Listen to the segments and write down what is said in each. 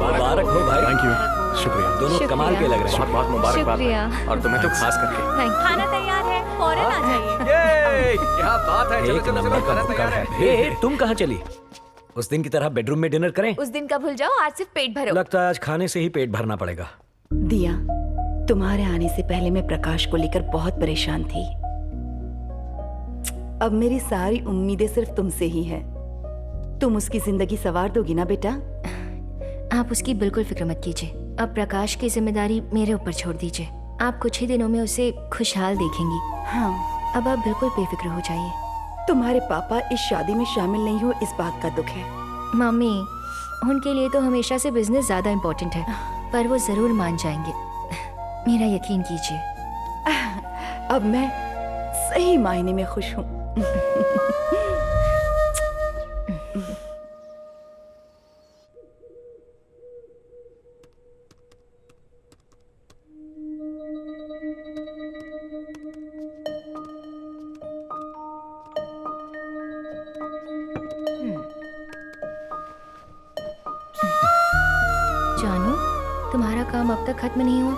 मुबारक हो भाई। Thank you, शुक्रिया। दोनों कमाल के लग रहे हैं। बहुत बहुत मुबारकबाद भाई। और तुम्हें तो खास करके। खाना तैयार है, फौरन आ जाइए। ये क्या बात है। एक नंबर का मौका है। हे, तुम कहाँ चली? उस दिन की तरह बेडरूम में डिनर करें? उस दिन का भूल जाओ, आज सिर्फ पेट भरो। लगता है आज खाने से ही पेट भरना पड़ेगा। दिया, तुम्हारे आने से पहले मैं प्रकाश को लेकर बहुत परेशान थी। अब मेरी सारी उम्मीदें सिर्फ तुमसे ही है। तुम उसकी जिंदगी संवार दोगी ना बेटा? आप उसकी बिल्कुल फिक्र मत कीजिए। अब प्रकाश की जिम्मेदारी मेरे ऊपर छोड़ दीजिए। आप कुछ ही दिनों में उसे खुशहाल देखेंगी। हाँ, अब आप बिल्कुल बेफिक्र हो जाइए। तुम्हारे पापा इस शादी में शामिल नहीं हो, इस बात का दुख है। मम्मी, उनके लिए तो हमेशा से बिजनेस ज्यादा इम्पोर्टेंट है, पर वो जरूर मान जाएंगे, मेरा यकीन कीजिए। अब मैं सही मायने में खुश हूँ। जानू, तुम्हारा काम अब तक खत्म नहीं हुआ?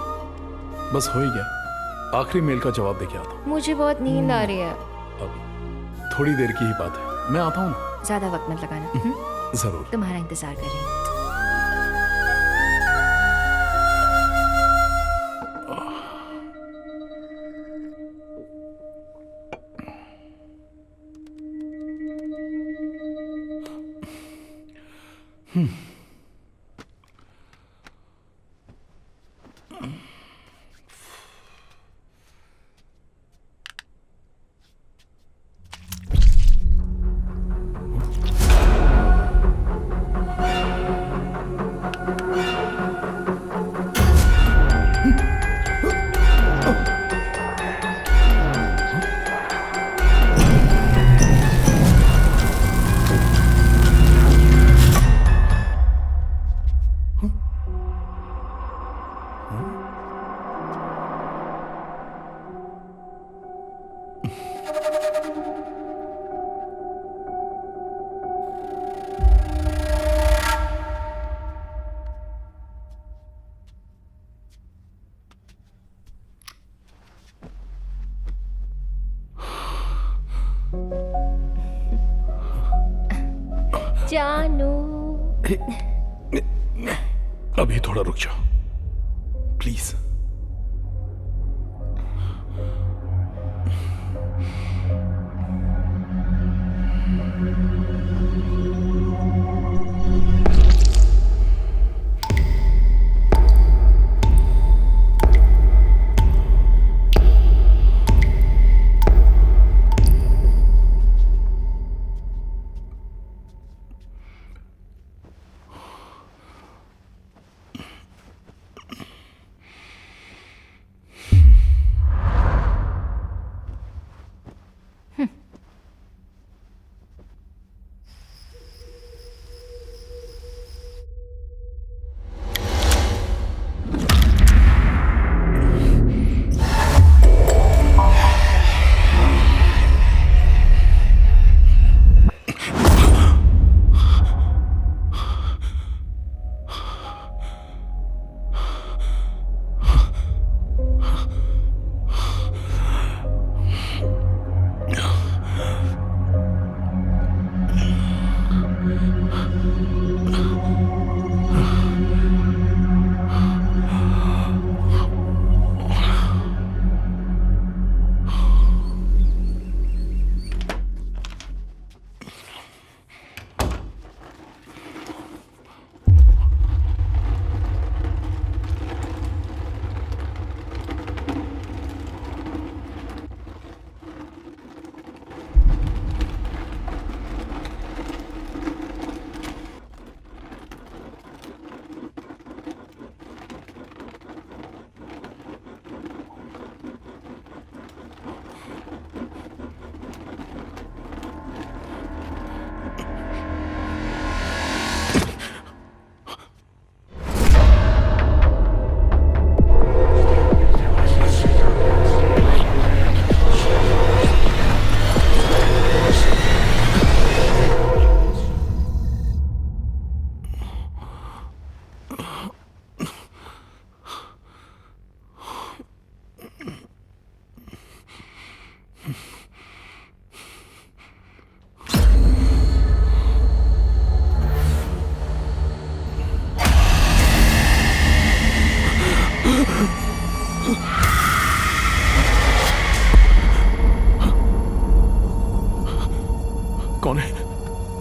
बस हो ही गया। आखिरी मेल का जवाब दे के आता हूँ। मुझे बहुत नींद आ रही है। अब थोड़ी देर की ही बात है, मैं आता हूँ ना। ज्यादा वक्त मत लगाना। जरूर। तुम्हारा इंतजार कर रही हूँ। जानू, अभी थोड़ा रुक जाओ प्लीज।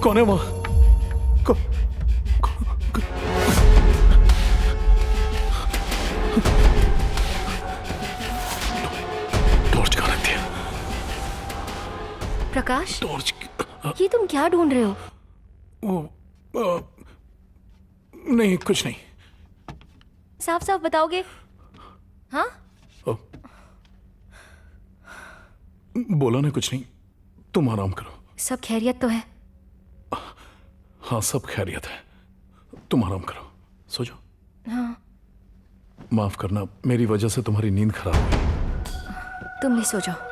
कौन है वहां? टॉर्च कहाँ रखती है? प्रकाश, टॉर्च? ये तुम क्या ढूंढ रहे हो? नहीं, कुछ नहीं। साफ साफ बताओगे? हाँ? बोला ना, कुछ नहीं। तुम आराम करो। सब खैरियत तो है? हाँ, सब खैरियत है। तुम आराम करो, सो जाओ। हाँ। माफ करना, मेरी वजह से तुम्हारी नींद खराब हुई। तुम भी सो जाओ।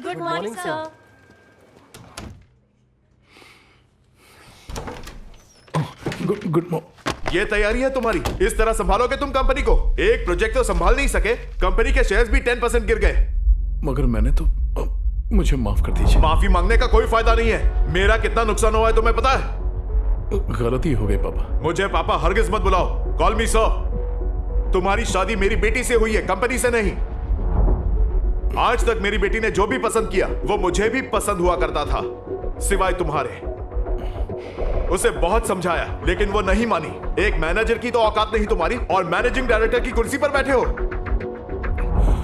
Good morning sir. Good morning. ये तैयारी है तुम्हारी? इस तरह संभालोगे तुम कंपनी को? एक प्रोजेक्ट तो संभाल नहीं सके, कंपनी के शेयर्स भी 10% गिर गए। मगर मैंने तो मुझे माफ कर दीजिए। माफी मांगने का कोई फायदा नहीं है। मेरा कितना नुकसान हुआ है तुम्हें पता है? गलती हो गई पापा। मुझे पापा हरगिज मत बुलाओ। कॉल मी सर। तुम्हारी शादी मेरी बेटी से हुई है, कंपनी से नहीं। आज तक मेरी बेटी ने जो भी पसंद किया वो मुझे भी पसंद हुआ करता था, सिवाय तुम्हारे। उसे बहुत समझाया लेकिन वो नहीं मानी। एक मैनेजर की तो औकात नहीं तुम्हारी, और मैनेजिंग डायरेक्टर की कुर्सी पर बैठे हो।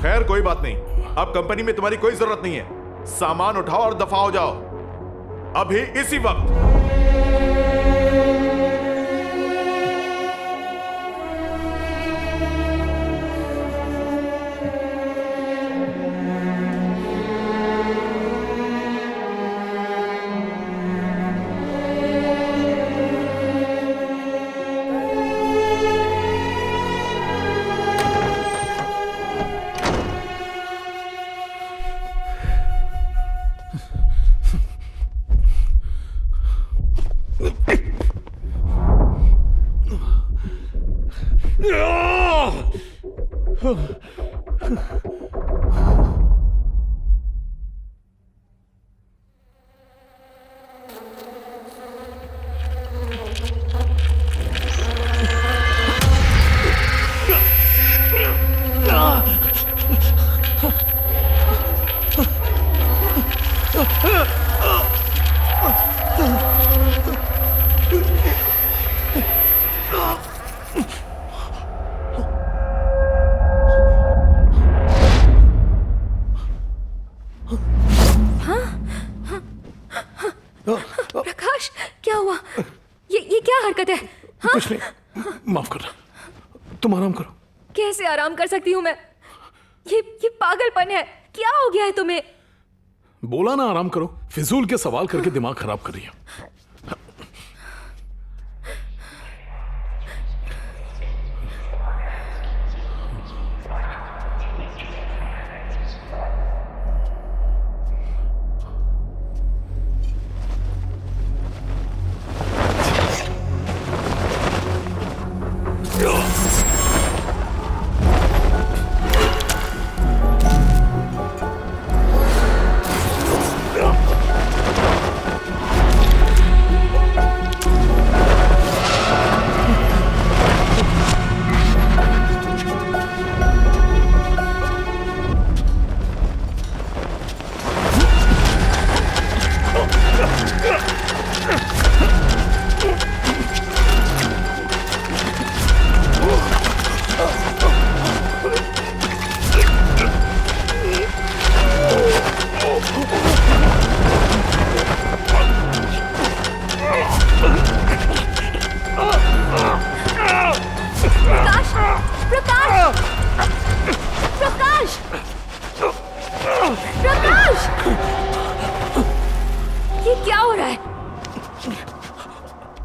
खैर कोई बात नहीं, अब कंपनी में तुम्हारी कोई जरूरत नहीं है। सामान उठाओ और दफा हो जाओ, अभी इसी वक्त। प्रकाश, क्या हुआ? ये क्या हरकत है? हाँ? कुछ नहीं, माफ करना। तुम आराम करो। कैसे आराम कर सकती हूँ मैं? ये पागलपन है। क्या हो गया है तुम्हें? बोला ना आराम करो। फिजूल के सवाल करके दिमाग खराब कर रही है।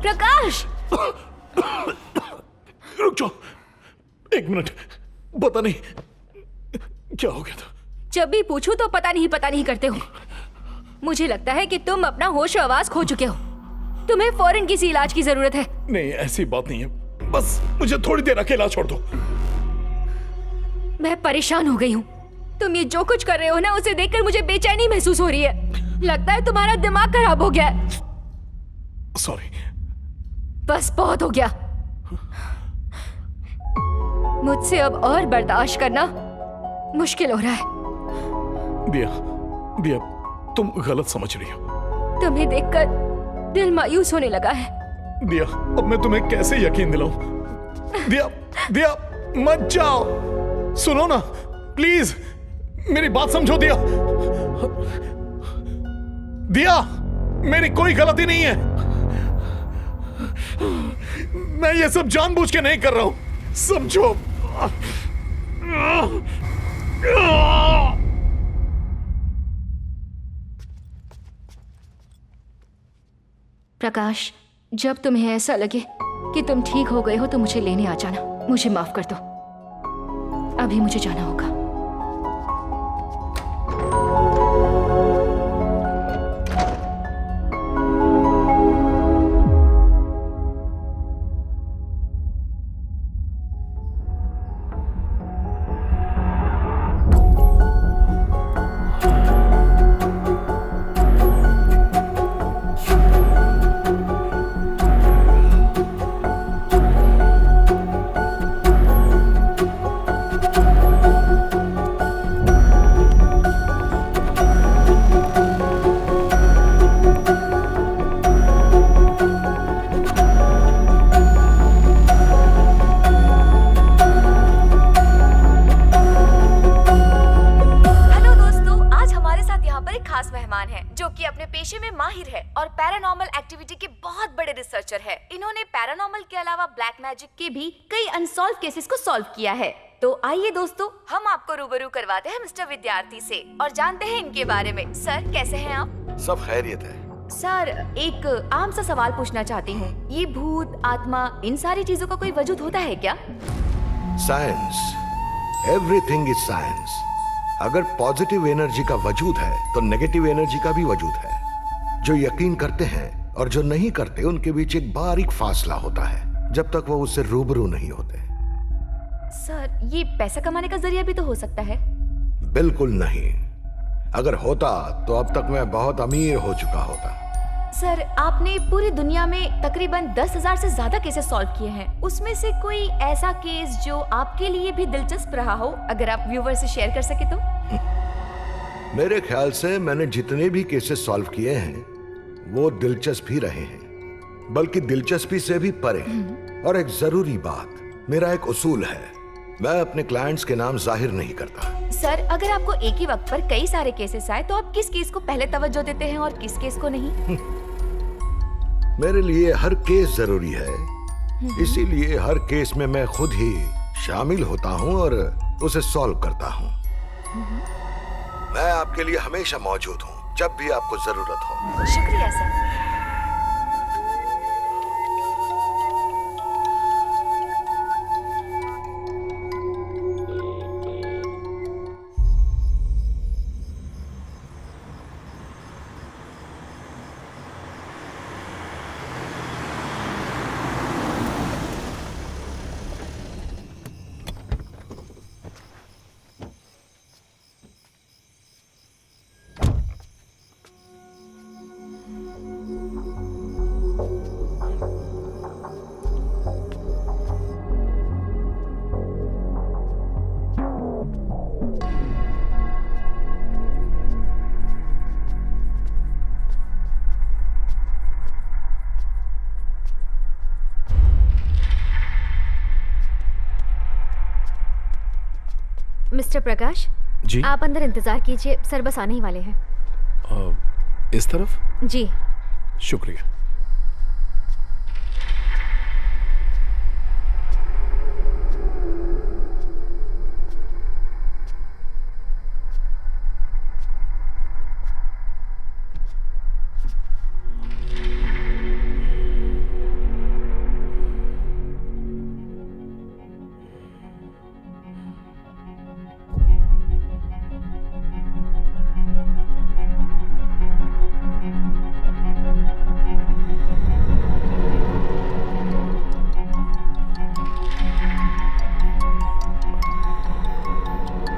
प्रकाश! रुक जाओ, एक मिनट। पता नहीं क्या हो गया था। जब भी पूछूं तो पता नहीं करते हो। मुझे लगता है कि तुम अपना होश आवाज खो चुके हो। तुम्हें फौरन किसी इलाज की जरूरत है। नहीं, ऐसी बात नहीं है, बस मुझे थोड़ी देर अकेला छोड़ दो। मैं परेशान हो गई हूँ। तुम ये जो कुछ कर रहे हो ना, उसे देखकर मुझे बेचैनी महसूस हो रही है। लगता है तुम्हारा दिमाग खराब हो गया है। सॉरी। बस बहुत हो गया। मुझसे अब और बर्दाश्त करना मुश्किल हो रहा है। दिया, तुम गलत समझ रही हो। तुम्हें देखकर दिल मायूस होने लगा है। दिया, अब मैं तुम्हें कैसे यकीन दिलाऊं? दिया, मत जाओ। सुनो ना, प्लीज मेरी बात समझो। दिया, मेरी कोई गलती नहीं है। मैं ये सब जानबूझ के नहीं कर रहा हूं, समझो। प्रकाश, जब तुम्हें ऐसा लगे कि तुम ठीक हो गए हो तो मुझे लेने आ जाना। मुझे माफ कर दो, अभी मुझे जाना होगा। के भी कई अनसॉल्व केसेस को सॉल्व किया है। तो आइए दोस्तों, हम आपको रूबरू करवाते हैं मिस्टर विद्यार्थी से और जानते हैं इनके बारे में। सर, कैसे हैं आप? सब खैरियत है। सर, एक आम सा सवाल पूछना चाहती हूँ। ये भूत, आत्मा, इन सारी चीजों का कोई वजूद होता है क्या? Science, everything is science. अगर पॉजिटिव एनर्जी का वजूद है तो नेगेटिव एनर्जी का भी वजूद है। जो यकीन करते हैं और जो नहीं करते उनके बीच एक बारीक फासला होता है जब तक वो उससे रूबरू नहीं होते। सर, ये पैसा कमाने का जरिया भी तो हो सकता है? बिल्कुल नहीं। अगर होता तो अब तक मैं बहुत अमीर हो चुका होता। सर, आपने पूरी दुनिया में तकरीबन 10,000 से ज्यादा केसेस सॉल्व किए हैं। उसमें से कोई ऐसा केस जो आपके लिए भी दिलचस्प रहा हो, अगर आप व्यूवर से शेयर कर सके तो? मेरे ख्याल से मैंने जितने भी केसेस सॉल्व किए हैं वो दिलचस्प ही रहे हैं, बल्कि दिलचस्पी से भी परे। और एक जरूरी बात, मेरा एक उसूल है, मैं अपने क्लाइंट्स के नाम जाहिर नहीं करता। सर, अगर आपको एक ही वक्त पर कई सारे केसेस आए तो आप किस केस को पहले तवज्जो देते हैं और किस केस को नहीं? मेरे लिए हर केस जरूरी है, इसीलिए हर केस में मैं खुद ही शामिल होता हूँ और उसे सॉल्व करता हूँ। मैं आपके लिए हमेशा मौजूद हूँ जब भी आपको जरूरत हो। शुक्रिया सर। मिस्टर प्रकाश जी। आप अंदर इंतजार कीजिए, सर बस आने ही वाले हैं। इस तरफ? जी। शुक्रिया।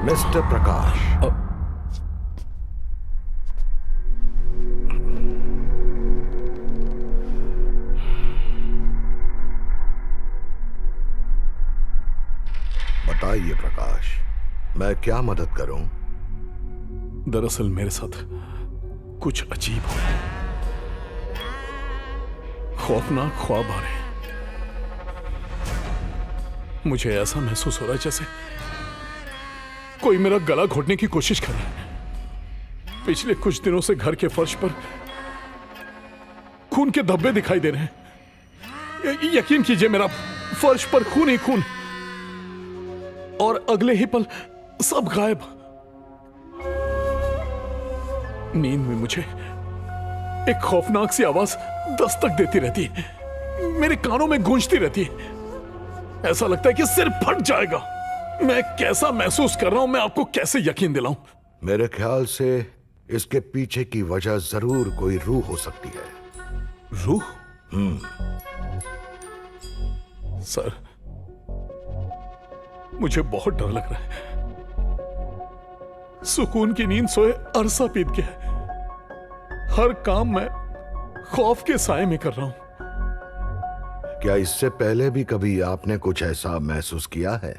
मिस्टर प्रकाश, बताइए प्रकाश, मैं क्या मदद करूं? दरअसल मेरे साथ कुछ अजीब हो रहा है। खौफनाक ख्वाब आ रहे हैं। मुझे ऐसा महसूस हो रहा है जैसे कोई मेरा गला घोटने की कोशिश कर रहा है। पिछले कुछ दिनों से घर के फर्श पर खून के धब्बे दिखाई दे रहे हैं। यकीन कीजिए, मेरा फर्श पर खून ही खून, और अगले ही पल सब गायब। नींद में मुझे एक खौफनाक सी आवाज दस्तक देती रहती है, मेरे कानों में गूंजती रहती है। ऐसा लगता है कि सिर फट जाएगा। मैं कैसा महसूस कर रहा हूं, मैं आपको कैसे यकीन दिलाऊं? मेरे ख्याल से इसके पीछे की वजह जरूर कोई रूह हो सकती है। रूह? सर, मुझे बहुत डर लग रहा है। सुकून की नींद सोए अरसा बीत गया है। हर काम मैं खौफ के साए में कर रहा हूं। क्या इससे पहले भी कभी आपने कुछ ऐसा महसूस किया है?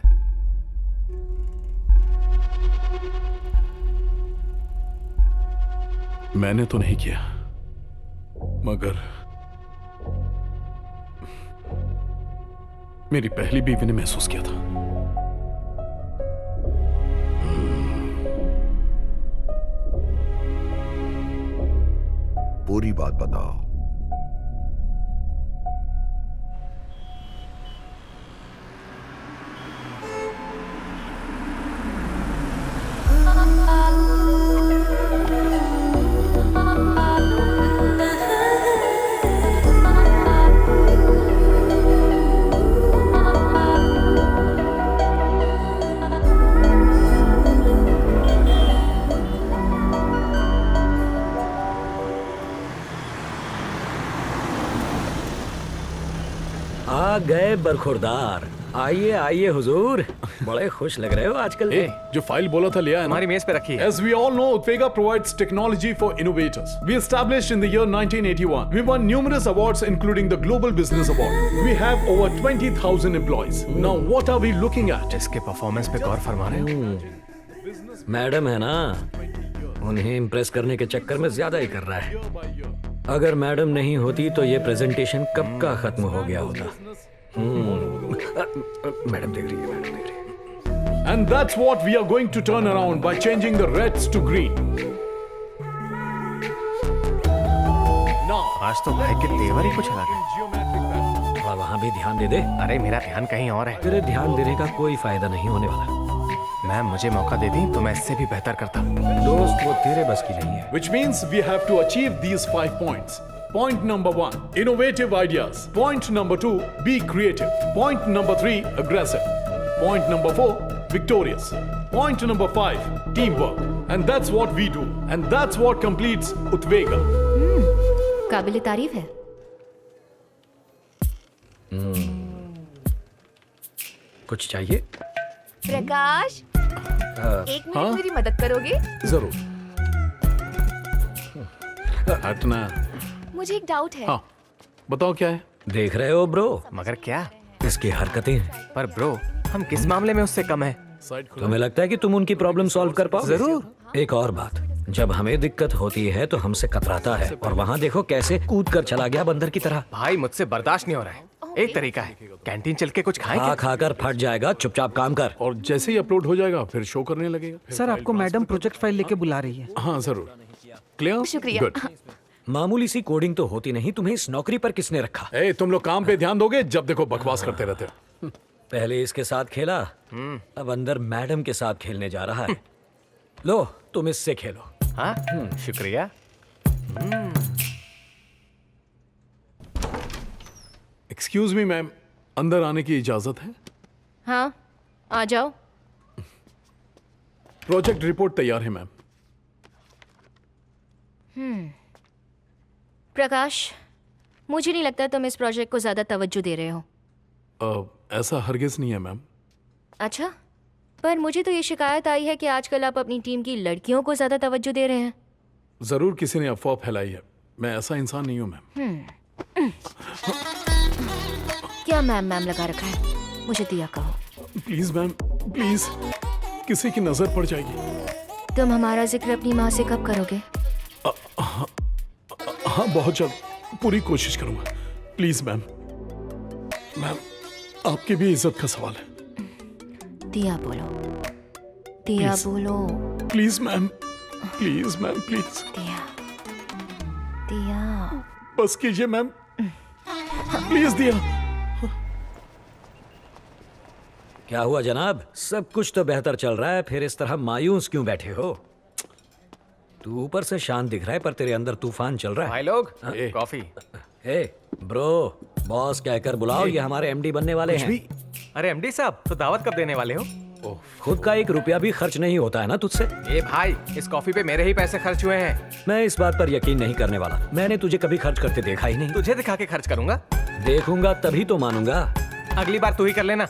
मैंने तो नहीं किया, मगर मेरी पहली बीवी ने महसूस किया था। पूरी बात बताओ। आ गए बरखुरदार। आइए आइए हुजूर, बड़े खुश लग रहे हो आजकल। जो फाइल बोला था लिया है ना? हमारी मेज पे रखी है। As we all know, Utpega provides technology for innovators. We established in the year 1981. We won numerous awards, including the Global Business Award. We have over 20,000 employees. Now, what are we looking at? इसके performance पे गौर फरमा रहे हो? Madam है ना, उन्हें impress करने के चक्कर में ज्यादा ही कर रहा है। अगर मैडम नहीं होती तो ये प्रेजेंटेशन कब का खत्म हो गया होता। मैडम देख रही है, मैडम देख रही है। And that's what we are going to turn around by changing the reds to green. Now, आज तो भाई के तेवर ही कुछ अलग है। थोड़ा वहां भी ध्यान दे दे। अरे मेरा ध्यान कहीं और है। तेरे ध्यान देने का कोई फायदा नहीं होने वाला। मैम मुझे मौका दे दी तो मैं इससे भी बेहतर करता। दोस्त, वो तेरे बस की नहीं है। which means we have to achieve these 5 points. Point number 1, innovative ideas. Point number 2, be creative. Point number 3, aggressive. Point number 4, victorious. Point number 5, teamwork. And that's what we do. And that's what completes Utvega. काबिल तारीफ है। कुछ चाहिए? प्रकाश, एक minute मेरी मदद करोगे? जरूर। हटना। मुझे एक डाउट है। हाँ, बताओ क्या है? देख रहे हो ब्रो, मगर क्या? इसकी हरकतें। पर ब्रो, हम किस मामले में उससे कम है? साइड खुला। तुम्हें लगता है कि तुम उनकी प्रॉब्लम सॉल्व कर पाओ? जरूर। एक और बात, जब हमें दिक्कत होती है तो हमसे कतराता है, और वहाँ देखो कैसे कूद कर चला गया बंदर की तरह। भाई मुझसे बर्दाश्त नहीं हो रहा है। एक तरीका है, कैंटीन चल के कुछ खाएं खा क्या? खाकर फट जाएगा, चुपचाप काम कर। और जैसे ही अपलोड हो जाएगा फिर शो करने लगेगा। फिर सर फाइल आपको मैडम प्रोजेक्ट फाइल लेके बुला रही है। हाँ जरूर। क्लियर? शुक्रिया। गुड। मामूली सी कोडिंग तो होती नहीं, तुम्हें इस नौकरी पर किसने रखा? ए, तुम लोग काम पे ध्यान दोगे? जब देखो बकवास करते रहते हो। पहले इसके साथ खेला, अब अंदर मैडम के साथ खेलने जा रहा है। लो, तुम इससे खेलो। हाँ शुक्रिया। एक्सक्यूज मी मैम, अंदर आने की इजाजत है? हाँ, आ जाओ। प्रोजेक्ट रिपोर्ट तैयार है मैम। प्रकाश, मुझे नहीं लगता तुम इस प्रोजेक्ट को ज्यादा तवज्जो दे रहे हो। ऐसा हरगिज नहीं है मैम। अच्छा, पर मुझे तो ये शिकायत आई है कि आजकल आप अपनी टीम की लड़कियों को ज्यादा तवज्जो दे रहे हैं। जरूर किसी ने अफवाह फैलाई है, मैं ऐसा इंसान नहीं हूं मैम। क्या मैम मैम लगा रखा है? मुझे दिया कहो। प्लीज मैम, प्लीज, किसी की नजर पड़ जाएगी। तुम हमारा जिक्र अपनी माँ से कब करोगे? हाँ, बहुत जल्द, पूरी कोशिश करूंगा। प्लीज मैम, मैम आपकी भी इज्जत का सवाल है। दिया बोलो, दिया Please. बोलो। Please ma'am, please ma'am, please दिया, दिया। बस कीजिए मैम, प्लीज दिया। क्या हुआ जनाब? सब कुछ तो बेहतर चल रहा है, फिर इस तरह मायूस क्यों बैठे हो? तू ऊपर से शांत दिख रहा है पर तेरे अंदर तूफान चल रहा है। भाई लोग, ए। कॉफी। ए ब्रो, बॉस कहकर बुलाओ, ये हमारे एमडी बनने वाले हैं। अरे एमडी साहब, तो दावत कब देने वाले हो? खुद का 1 रुपया भी खर्च नहीं होता है ना तुझसे। ए भाई, इस कॉफी पे मेरे ही पैसे खर्च हुए हैं। मैं इस बात पर यकीन नहीं करने वाला, मैंने तुझे कभी खर्च करते देखा ही नहीं। तुझे दिखा के खर्च करूंगा। देखूंगा तभी तो मानूंगा। अगली बार तू ही कर लेना।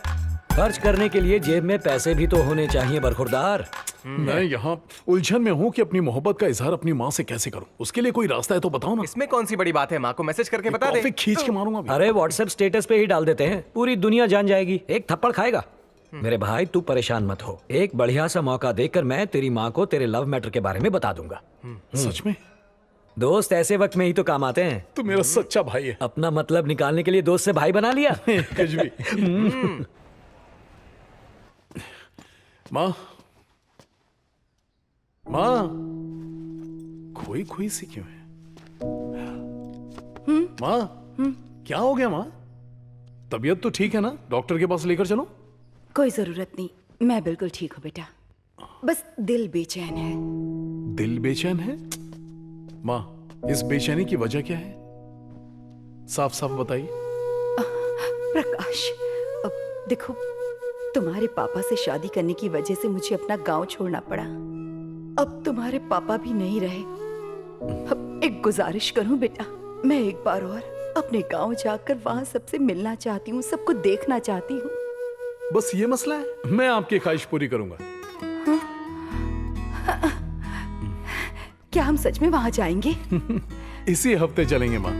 खर्च करने के लिए जेब में पैसे भी तो होने चाहिए बरखुरदार। मैं यहाँ उलझन में हूँ कि अपनी मोहब्बत का इजहार अपनी माँ से कैसे करूँ। उसके लिए कोई रास्ता है तो बताओ ना। इसमें कौन सी बड़ी बात है? माँ को मैसेज करके बता दे। कॉफी खींच के मारूंगा अभी। अरे व्हाट्सएप स्टेटस पे ही डाल देते हैं, पूरी दुनिया जान जाएगी, एक थप्पड़ खाएगा। मेरे भाई तू परेशान मत हो, एक बढ़िया सा मौका देकर मैं तेरी माँ को तेरे लव मैटर के बारे में बता दूंगा। सच में? दोस्त ऐसे वक्त में ही तो काम आते हैं। तू मेरा सच्चा भाई है। अपना मतलब निकालने के लिए दोस्त से भाई बना लिया। कुछ भी। माँ, माँ, खोई खोई सी क्यों है? माँ, क्या हो गया माँ? तबीयत तो ठीक है ना? डॉक्टर के पास लेकर चलो। कोई जरूरत नहीं, मैं बिल्कुल ठीक हूँ बेटा, बस दिल बेचैन है। दिल बेचैन है? माँ, इस बेचैनी की वजह क्या है? साफ साफ बताइए। प्रकाश, अब देखो, तुम्हारे पापा से शादी करने की वजह से मुझे अपना गांव छोड़ना पड़ा। अब तुम्हारे पापा भी नहीं रहे। अब एक गुजारिश करूं बेटा, मैं एक बार और अपने गांव जाकर वहां सबसे मिलना चाहती हूँ, सबको देखना चाहती हूँ। बस ये मसला है? मैं आपकी ख्वाहिश पूरी करूंगा। क्या हम सच में वहां जाएंगे? इसी हफ्ते चलेंगे माँ।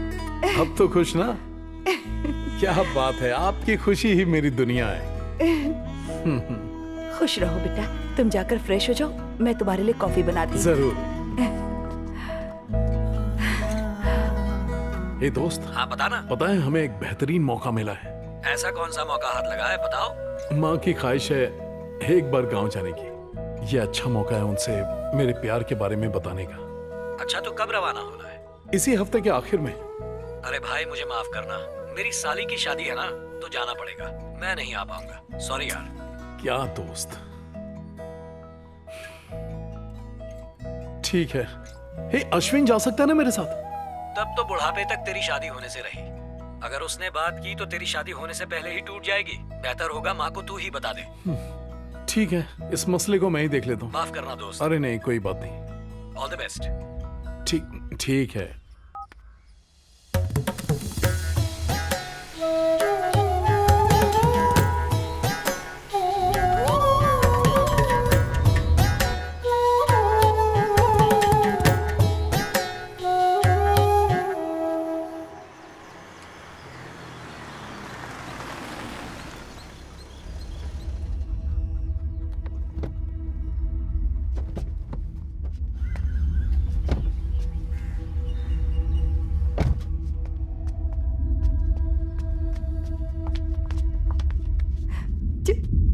अब तो खुश ना? क्या बात है, आपकी खुशी ही मेरी दुनिया है। खुश रहो बेटा, तुम जाकर फ्रेश हो जाओ, मैं तुम्हारे लिए कॉफी बनाती हूँ। जरूर। ए दोस्त। हाँ बताना। पता है हमें एक बेहतरीन मौका मिला है। ऐसा कौन सा मौका हाथ लगा है, बताओ। माँ की ख्वाहिश है एक बार गांव जाने की। ये अच्छा मौका है उनसे मेरे प्यार के बारे में बताने का। अच्छा तो कब रवाना होना है? इसी हफ्ते के आखिर में। अरे भाई मुझे माफ करना, मेरी साली की शादी है ना, तो जाना पड़ेगा, मैं नहीं आ पाऊंगा, सॉरी यार। क्या दोस्त, ठीक है। हे अश्विन जा सकता है ना मेरे साथ? तब तो बुढ़ापे तक तेरी शादी होने से रही। अगर उसने बात की तो तेरी शादी होने से पहले ही टूट जाएगी। बेहतर होगा माँ को तू ही बता दे। ठीक है, इस मसले को मैं ही देख लेता हूँ। माफ करना दोस्त। अरे नहीं, कोई बात नहीं। All the best. ठीक है।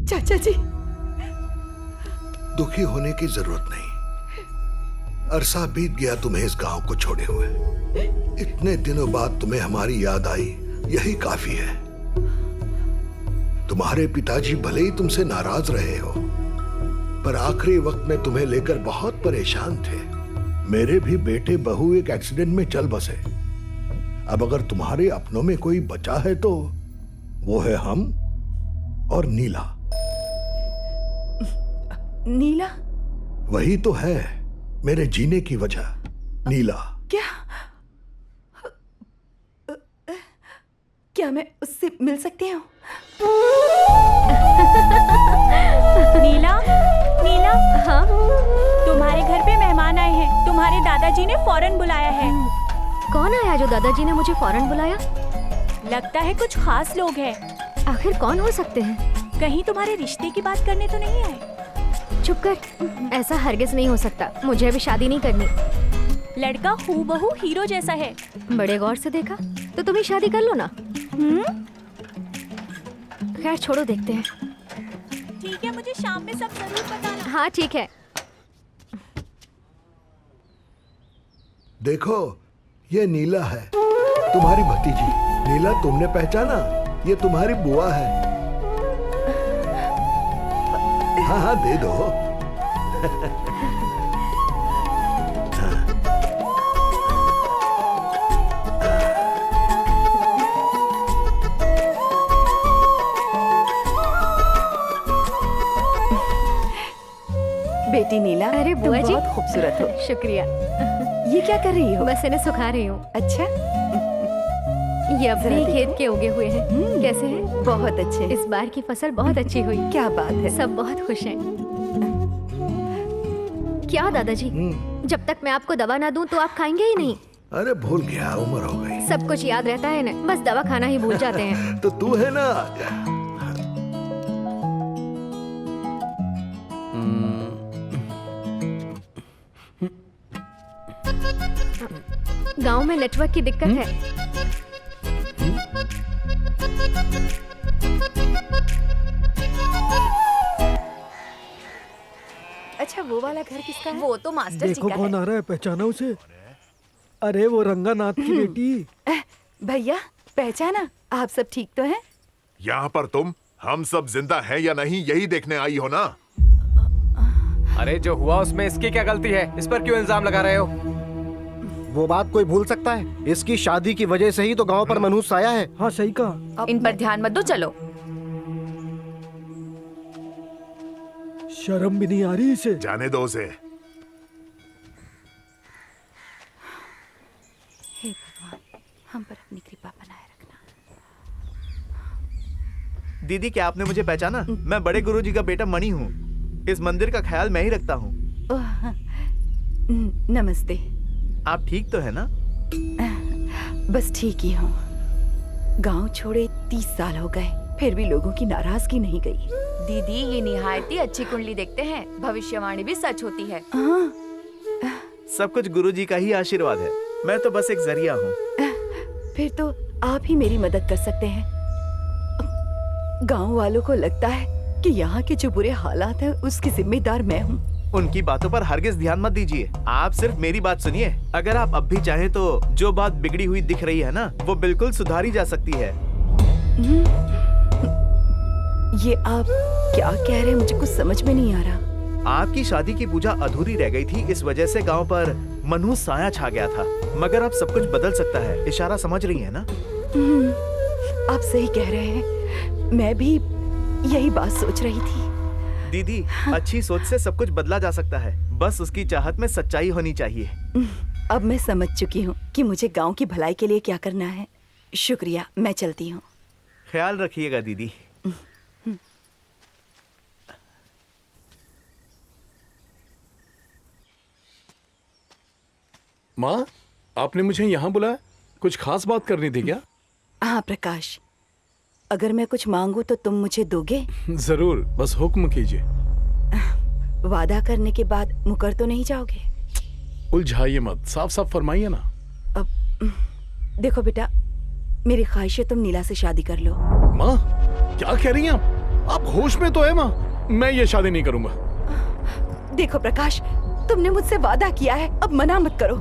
चाचा जी, दुखी होने की जरूरत नहीं। अरसा बीत गया तुम्हें इस गांव को छोड़े हुए। इतने दिनों बाद तुम्हें हमारी याद आई, यही काफी है। तुम्हारे पिताजी भले ही तुमसे नाराज रहे हो, पर आखिरी वक्त में तुम्हें लेकर बहुत परेशान थे। मेरे भी बेटे बहू एक एक्सीडेंट में चल बसे। अब अगर तुम्हारे अपनों में कोई बचा है तो वो है हम और नीला। नीला? वही तो है मेरे जीने की वजह, नीला। क्या मैं उससे मिल सकती हूँ? नीला, है जो दादाजी ने मुझे फौरन बुलाया? लगता है कुछ खास लोग हैं। आखिर कौन हो सकते हैं? कहीं तुम्हारे रिश्ते की बात करने तो नहीं आए? चुप कर, ऐसा हरगिज नहीं हो सकता। मुझे अभी शादी नहीं करनी। लड़का हूबहू हीरो जैसा है। बड़े गौर से देखा तो तुम ही शादी कर लो ना। खैर छोड़ो, देखते हैं। ठीक है, मुझे शाम में सब जरूर बताना। हाँ ठीक है। देखो, ये नीला है, तुम्हारी भतीजी। नीला, तुमने पहचाना? ये तुम्हारी बुआ है। हाँ हाँ, दे दो। बेटी नीला, अरे तुम बुआ जी, बहुत खूबसूरत हो। शुक्रिया। ये क्या कर रही हो? बस इन्हें सुखा रही हूँ। अच्छा, ये अपने ही जरा खेत देखो। के उगे हुए हैं। कैसे हैं? बहुत अच्छे। इस बार की फसल बहुत अच्छी हुई। क्या बात है। सब बहुत खुश हैं। क्या दादाजी, जब तक मैं आपको दवा ना दूं तो आप खाएंगे ही नहीं? अरे भूल गया, उम्र हो गई। सब कुछ याद रहता है ना, बस दवा खाना ही भूल जाते हैं। तो तू है ना। गांव में नेटवर्क की दिक्कत है। अच्छा, वो वाला घर किसका है? वो तो मास्टर जी देखो का कौन है। आ रहा है, पहचाना उसे? अरे वो रंगानाथ की बेटी। भैया, पहचाना? आप सब ठीक तो हैं? यहाँ पर तुम हम सब जिंदा हैं या नहीं यही देखने आई हो ना? अरे जो हुआ उसमें इसकी क्या गलती है? इस पर क्यों इल्जाम लगा रहे हो? वो बात कोई भूल सकता है? इसकी शादी की वजह से ही तो गांव पर मनहूस आया है। हाँ सही कहा। इन पर ध्यान मत दो, चलो। शर्म भी नहीं आ रही इसे। जाने दो उसे। हे भगवान, हम पर अपनी कृपा बनाए रखना। दीदी, क्या आपने मुझे पहचाना? मैं बड़े गुरुजी का बेटा मणि हूँ। इस मंदिर का ख्याल मैं ही रखता हूँ। ओह, नमस्ते। आप ठीक तो है ना? बस ठीक ही हूँ। गांव छोड़े 30 साल हो गए, फिर भी लोगों की नाराजगी नहीं गई। दीदी, ये निहायती अच्छी कुंडली देखते हैं। भविष्यवाणी भी सच होती है। सब कुछ गुरुजी का ही आशीर्वाद है। मैं तो बस एक जरिया हूँ। फिर तो आप ही मेरी मदद कर सकते हैं। गांव वालों को लगता है कि यहाँ के जो बुरे हालात हैं उसकी जिम्मेदार मैं हूँ। उनकी बातों पर हरगिज ध्यान मत दीजिए। आप सिर्फ मेरी बात सुनिए। अगर आप अब भी चाहें तो जो बात बिगड़ी हुई दिख रही है ना, वो बिल्कुल सुधारी जा सकती है। ये आप क्या कह रहे हैं? मुझे कुछ समझ में नहीं आ रहा। आपकी शादी की पूजा अधूरी रह गई थी, इस वजह से गांव पर मनहूस साया छा गया था। मगर अब सब कुछ बदल सकता है। इशारा समझ रही है ना? आप सही कह रहे हैं। मैं भी यही बात सोच रही थी। दीदी, अच्छी सोच से सब कुछ बदला जा सकता है। बस उसकी चाहत में सच्चाई होनी चाहिए। अब मैं समझ चुकी हूँ कि मुझे गांव की भलाई के लिए क्या करना है। शुक्रिया, मैं चलती हूँ। ख्याल रखिएगा दीदी। माँ, आपने मुझे यहाँ बुलाया? कुछ खास बात करनी थी क्या? हाँ प्रकाश, अगर मैं कुछ मांगू तो तुम मुझे दोगे? जरूर, बस हुक्म कीजिए। वादा करने के बाद मुकर तो नहीं जाओगे? उलझाइए मत, साफ साफ फरमाइए ना। अब देखो बेटा, मेरी ख्वाहिश है तुम नीला से शादी कर लो। माँ, क्या कह रही हैं आप? आप होश में तो है माँ? मैं ये शादी नहीं करूंगा। देखो प्रकाश, तुमने मुझसे वादा किया है, अब मना मत करो।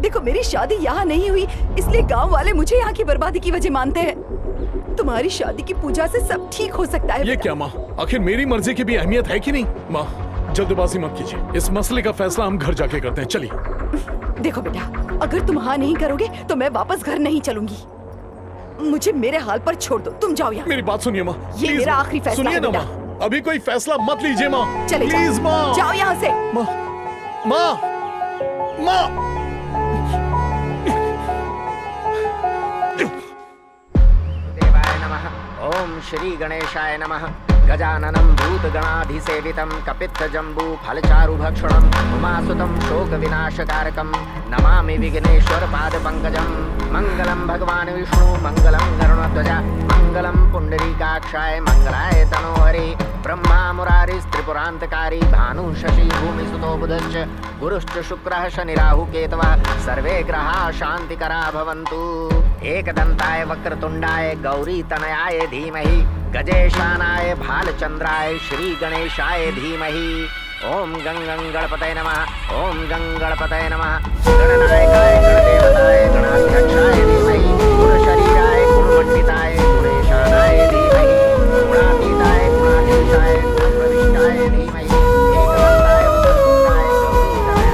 देखो, मेरी शादी यहाँ नहीं हुई, इसलिए गांव वाले मुझे यहाँ की बर्बादी की वजह मानते हैं। तुम्हारी शादी की पूजा से सब ठीक हो सकता है। ये क्या माँ, आखिर मेरी मर्जी की भी अहमियत है कि नहीं? माँ, जल्दबाजी मत कीजिए, इस मसले का फैसला हम घर जाके करते हैं। चलिए। देखो बेटा, अगर तुम हाँ नहीं करोगे तो मैं वापस घर नहीं चलूंगी। मुझे मेरे हाल पर छोड़ दो, तुम जाओ यहाँ। मेरी बात सुनिए माँ, ये मेरा आखिरी फैसला सुनिए है ना बेटा। माँ, अभी कोई फैसला मत लीजिए माँ। चले प्लीज जाओ, माँ। जाओ यहाँ से। माँ, माँ, माँ। देवाय नमः। ओम श्री गणेशाय नमः। गजाननं भूतगणाधिसेवितं कपित्थजम्बू फलचारुभक्षणम् उमासुतं शोकविनाशकारकं नमामि विघ्नेश्वर पादपङ्कजं मङ्गलं भगवान् विष्णु मङ्गलं गरुडध्वज मङ्गलं पुण्डरीकाक्षाय मङ्गलाय तनोहरे ब्रह्मा मुरारिस्त्रिपुरान्तकारी भानु शशि भूमिसुतो बुधश्च गुरुश्च शुक्रः शनिराहु केतवः सर्वे ग्रहाः शान्तिकरा भवन्तु एकदन्ताय वक्रतुण्डाय गौरीतनयाय धीमहि गजेशानाय भालचन्द्राय श्रीगणेशाय धीमहि ओम गं गणपतये नमः ओम गं गणपतये नमः गणनायकाय गणदेवताय गणाध्यक्षाय धीमहि गुणशरीराय गुणमण्डिताय गुणेशानाय धीमहि गुणातीताय गुणाधीशाय गुणप्रविष्टाय धीमहि एकदन्ताय वक्रतुण्डाय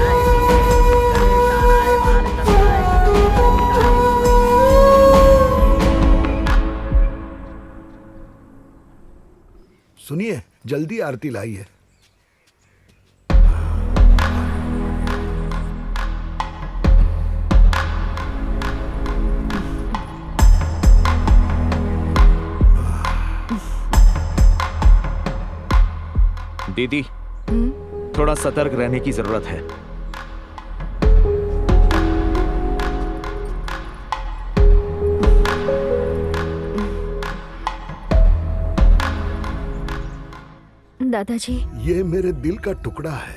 गौरीतनयाय धीमहि गणेशानाय भालचन्द्राय सुनिए, जल्दी आरती लाइए। दीदी, थोड़ा सतर्क रहने की जरूरत है। दादाजी, ये मेरे दिल का टुकड़ा है,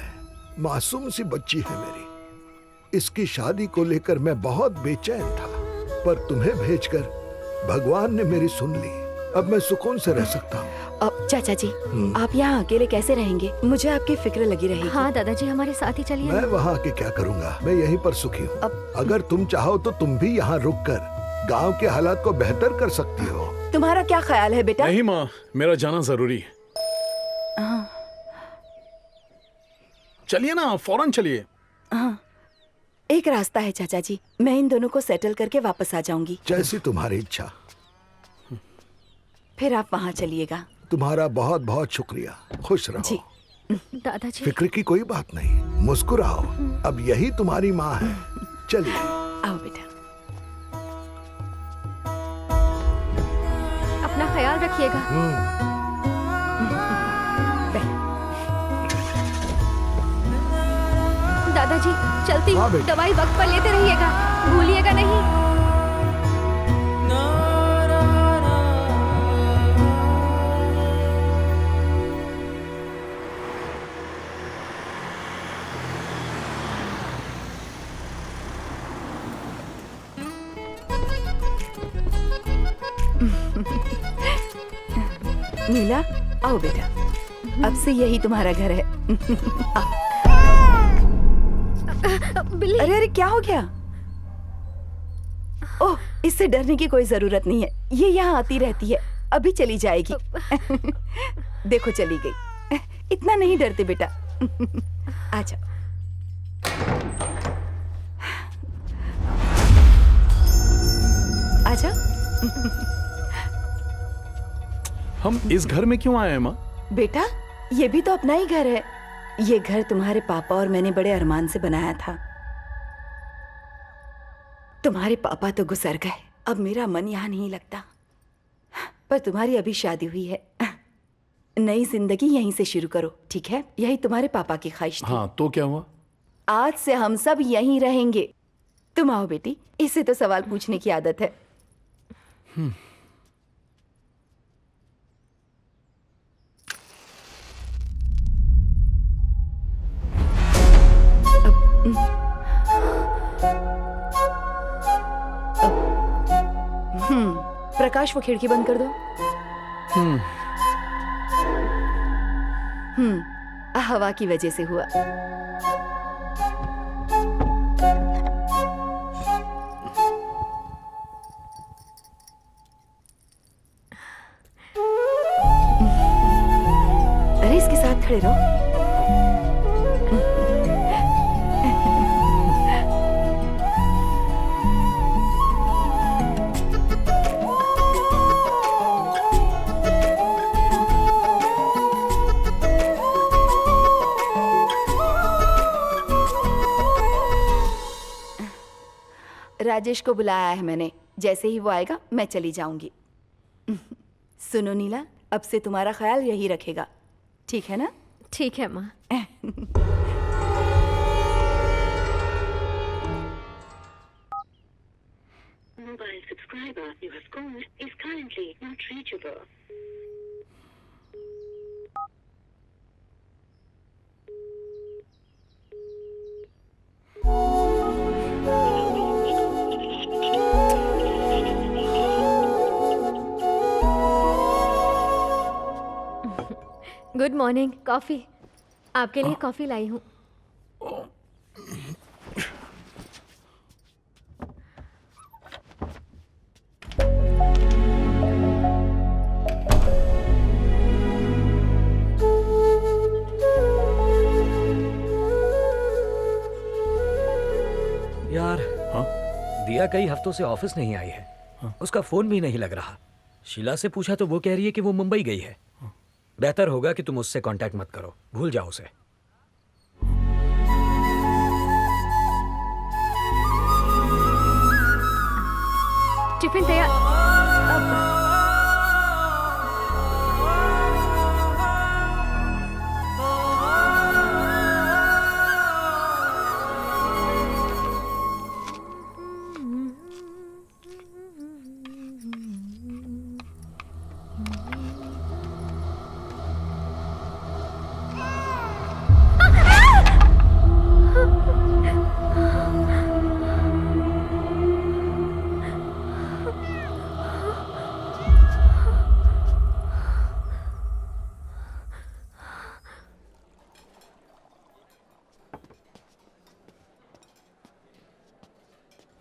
मासूम सी बच्ची है मेरी। इसकी शादी को लेकर मैं बहुत बेचैन था, पर तुम्हें भेजकर भगवान ने मेरी सुन ली। अब मैं सुकून से रह सकता हूँ। अब चाचा जी, आप यहाँ अकेले कैसे रहेंगे? मुझे आपकी फिक्र लगी रहेगी। हाँ दादाजी, हमारे साथ ही चलिए। मैं वहाँ के क्या करूँगा, मैं यहीं पर सुखी हूँ। अगर तुम चाहो तो तुम भी यहाँ रुक कर गाँव के हालात को बेहतर कर सकती हो। तुम्हारा क्या ख्याल है बेटा? नहीं माँ, मेरा जाना जरूरी है। चलिए ना, फौरन चलिए। हाँ, एक रास्ता है चाचा जी, मैं इन दोनों को सेटल करके वापस आ जाऊंगी। जैसी तुम्हारी इच्छा। फिर आप वहाँ चलिएगा। तुम्हारा बहुत बहुत शुक्रिया। खुश रहो। जी। दादाजी, फिक्र की कोई बात नहीं, मुस्कुराओ। अब यही तुम्हारी माँ है। चलिए, आओ बेटा। अपना ख्याल रखिएगा। दादाजी, चलती हूँ। दवाई वक्त पर लेते रहिएगा, भूलिएगा नहीं। नीला, आओ बेटा, अब से यही तुम्हारा घर है। बिल्ली। अरे अरे, क्या हो गया? ओह, इससे डरने की कोई जरूरत नहीं है, ये यहाँ आती रहती है, अभी चली जाएगी। देखो चली गई। इतना नहीं डरते बेटा। आजा। आजा। हम इस घर में क्यों आए हैं माँ? बेटा, ये भी तो अपना ही घर है। ये घर तुम्हारे पापा और मैंने बड़े अरमान से बनाया था। तुम्हारे पापा तो गुजर गए, अब मेरा मन यहाँ नहीं लगता। पर तुम्हारी अभी शादी हुई है, नई जिंदगी यहीं से शुरू करो, ठीक है? यही तुम्हारे पापा की ख्वाहिश थी। हाँ, तो क्या हुआ? आज से हम सब यहीं रहेंगे। तुम आओ बेटी, इससे तो सवाल पूछने की आदत है। प्रकाश, वो खिड़की बंद कर दो। हवा की वजह से हुआ। अरे, इसके साथ खड़े रहो। राजेश को बुलाया है मैंने, जैसे ही वो आएगा मैं चली जाऊंगी। सुनो नीला, अब से तुम्हारा ख्याल यही रखेगा, ठीक है ना? ठीक है माँ। Mobile subscriber you have called is currently not reachable. Good morning. Coffee आपके लिए कॉफी लाई हूँ। यार दिया कई हफ्तों से ऑफिस नहीं आई है। उसका फोन भी नहीं लग रहा। शीला से पूछा तो वो कह रही है कि वो मुंबई गई है। बेहतर होगा कि तुम उससे कांटेक्ट मत करो, भूल जाओ उसे। टिफिन तैयार।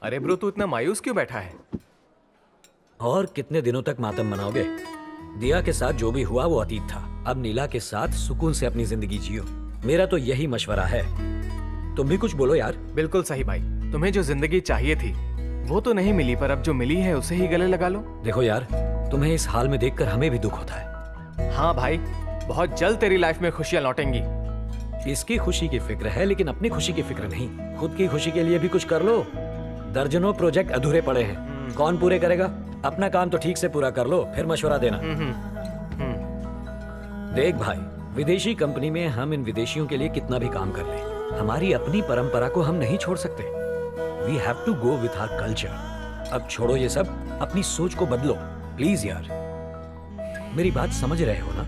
अरे ब्रो, तू इतना मायूस क्यों बैठा है? और कितने दिनों तक मातम मनाओगे? दिया के साथ जो भी हुआ वो अतीत था। अब नीला के साथ सुकून से अपनी जिंदगी जियो। मेरा तो यही मशवरा है। तुम भी कुछ बोलो यार। बिल्कुल सही भाई। तुम्हें जो जिंदगी चाहिए थी वो तो नहीं मिली, पर अब जो मिली है उसे ही गले लगा लो। देखो यार, तुम्हें इस हाल में देखकर हमें भी दुख होता है। हाँ भाई, बहुत जल्द तेरी लाइफ में खुशियां लौटेंगी। इसकी खुशी की फिक्र है लेकिन अपनी खुशी की फिक्र नहीं। खुद की खुशी के लिए भी कुछ कर लो। दर्जनों प्रोजेक्ट अधूरे पड़े हैं, कौन पूरे करेगा? अपना काम तो ठीक से पूरा कर लो, फिर मशवरा देना। देख भाई, विदेशी कंपनी में हम इन विदेशियों के लिए कितना भी काम कर लें, हमारी अपनी परंपरा को हम नहीं छोड़ सकते। We have to go with our culture. अब छोड़ो ये सब, अपनी सोच को बदलो प्लीज यार। मेरी बात समझ रहे हो ना?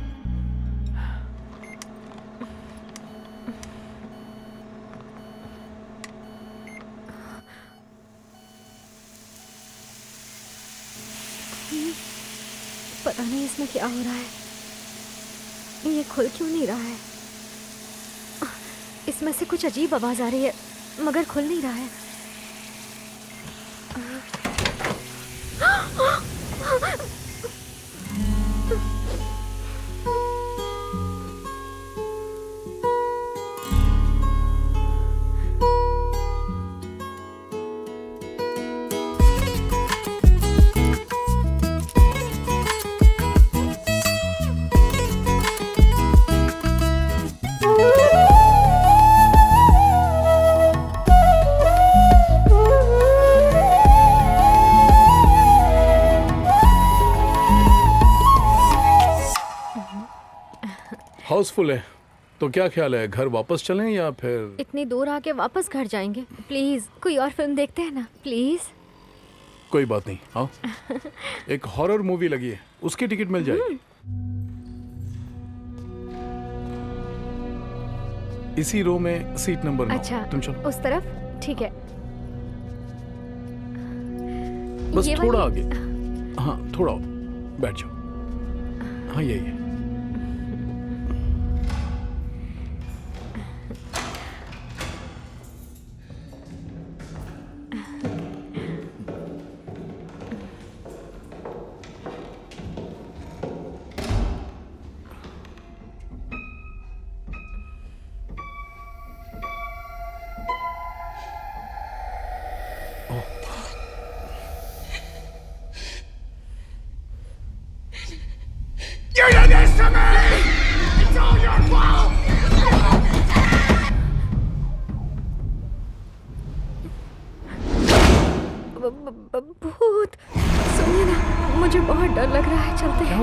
पता नहीं इसमें क्या हो रहा है। ये खुल क्यों नहीं रहा है? इसमें से कुछ अजीब आवाज आ रही है मगर खुल नहीं रहा है। हाउसफुल है तो क्या ख्याल है, घर वापस चलें या फिर? इतनी दूर आके वापस घर जाएंगे? प्लीज कोई और फिल्म देखते हैं ना, प्लीज। कोई बात नहीं, आओ। एक हॉरर मूवी लगी है, उसकी टिकट मिल जाएगी। इसी रो में सीट नंबर 9। अच्छा, तुम चलो उस तरफ। ठीक है, बस ये थोड़ा वाली? आगे। हाँ थोड़ा और। बैठ जाओ। हाँ यही है। You did this to me! It's all your fault! भूत! सुनिए ना, मुझे बहुत डर लग रहा है। चलते हैं।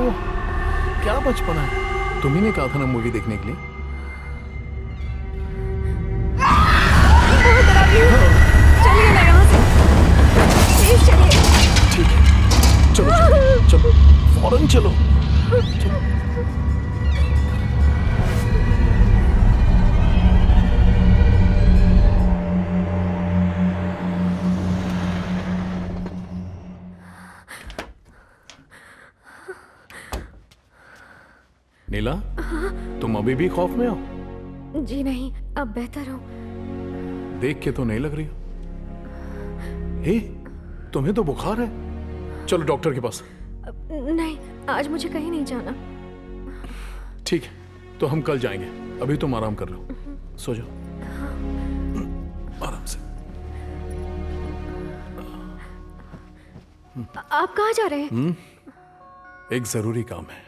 क्या बचपना है? तुम्ही ने कहा था ना मूवी देखने के लिए। चलिए ना यहाँ से, प्लीज चलिए। ठीक है, चलो चलो चलो, फौरन चलो, चलो। नीला, तुम अभी भी खौफ में हो? जी नहीं, अब बेहतर हूँ। देख के तो नहीं लग रही हो। हे, तुम्हें तो बुखार है। चलो डॉक्टर के पास। नहीं, आज मुझे कहीं नहीं जाना। ठीक है, तो हम कल जाएंगे। अभी तुम आराम कर लो, सो जाओ आराम से। आप कहाँ जा रहे हैं? एक जरूरी काम है।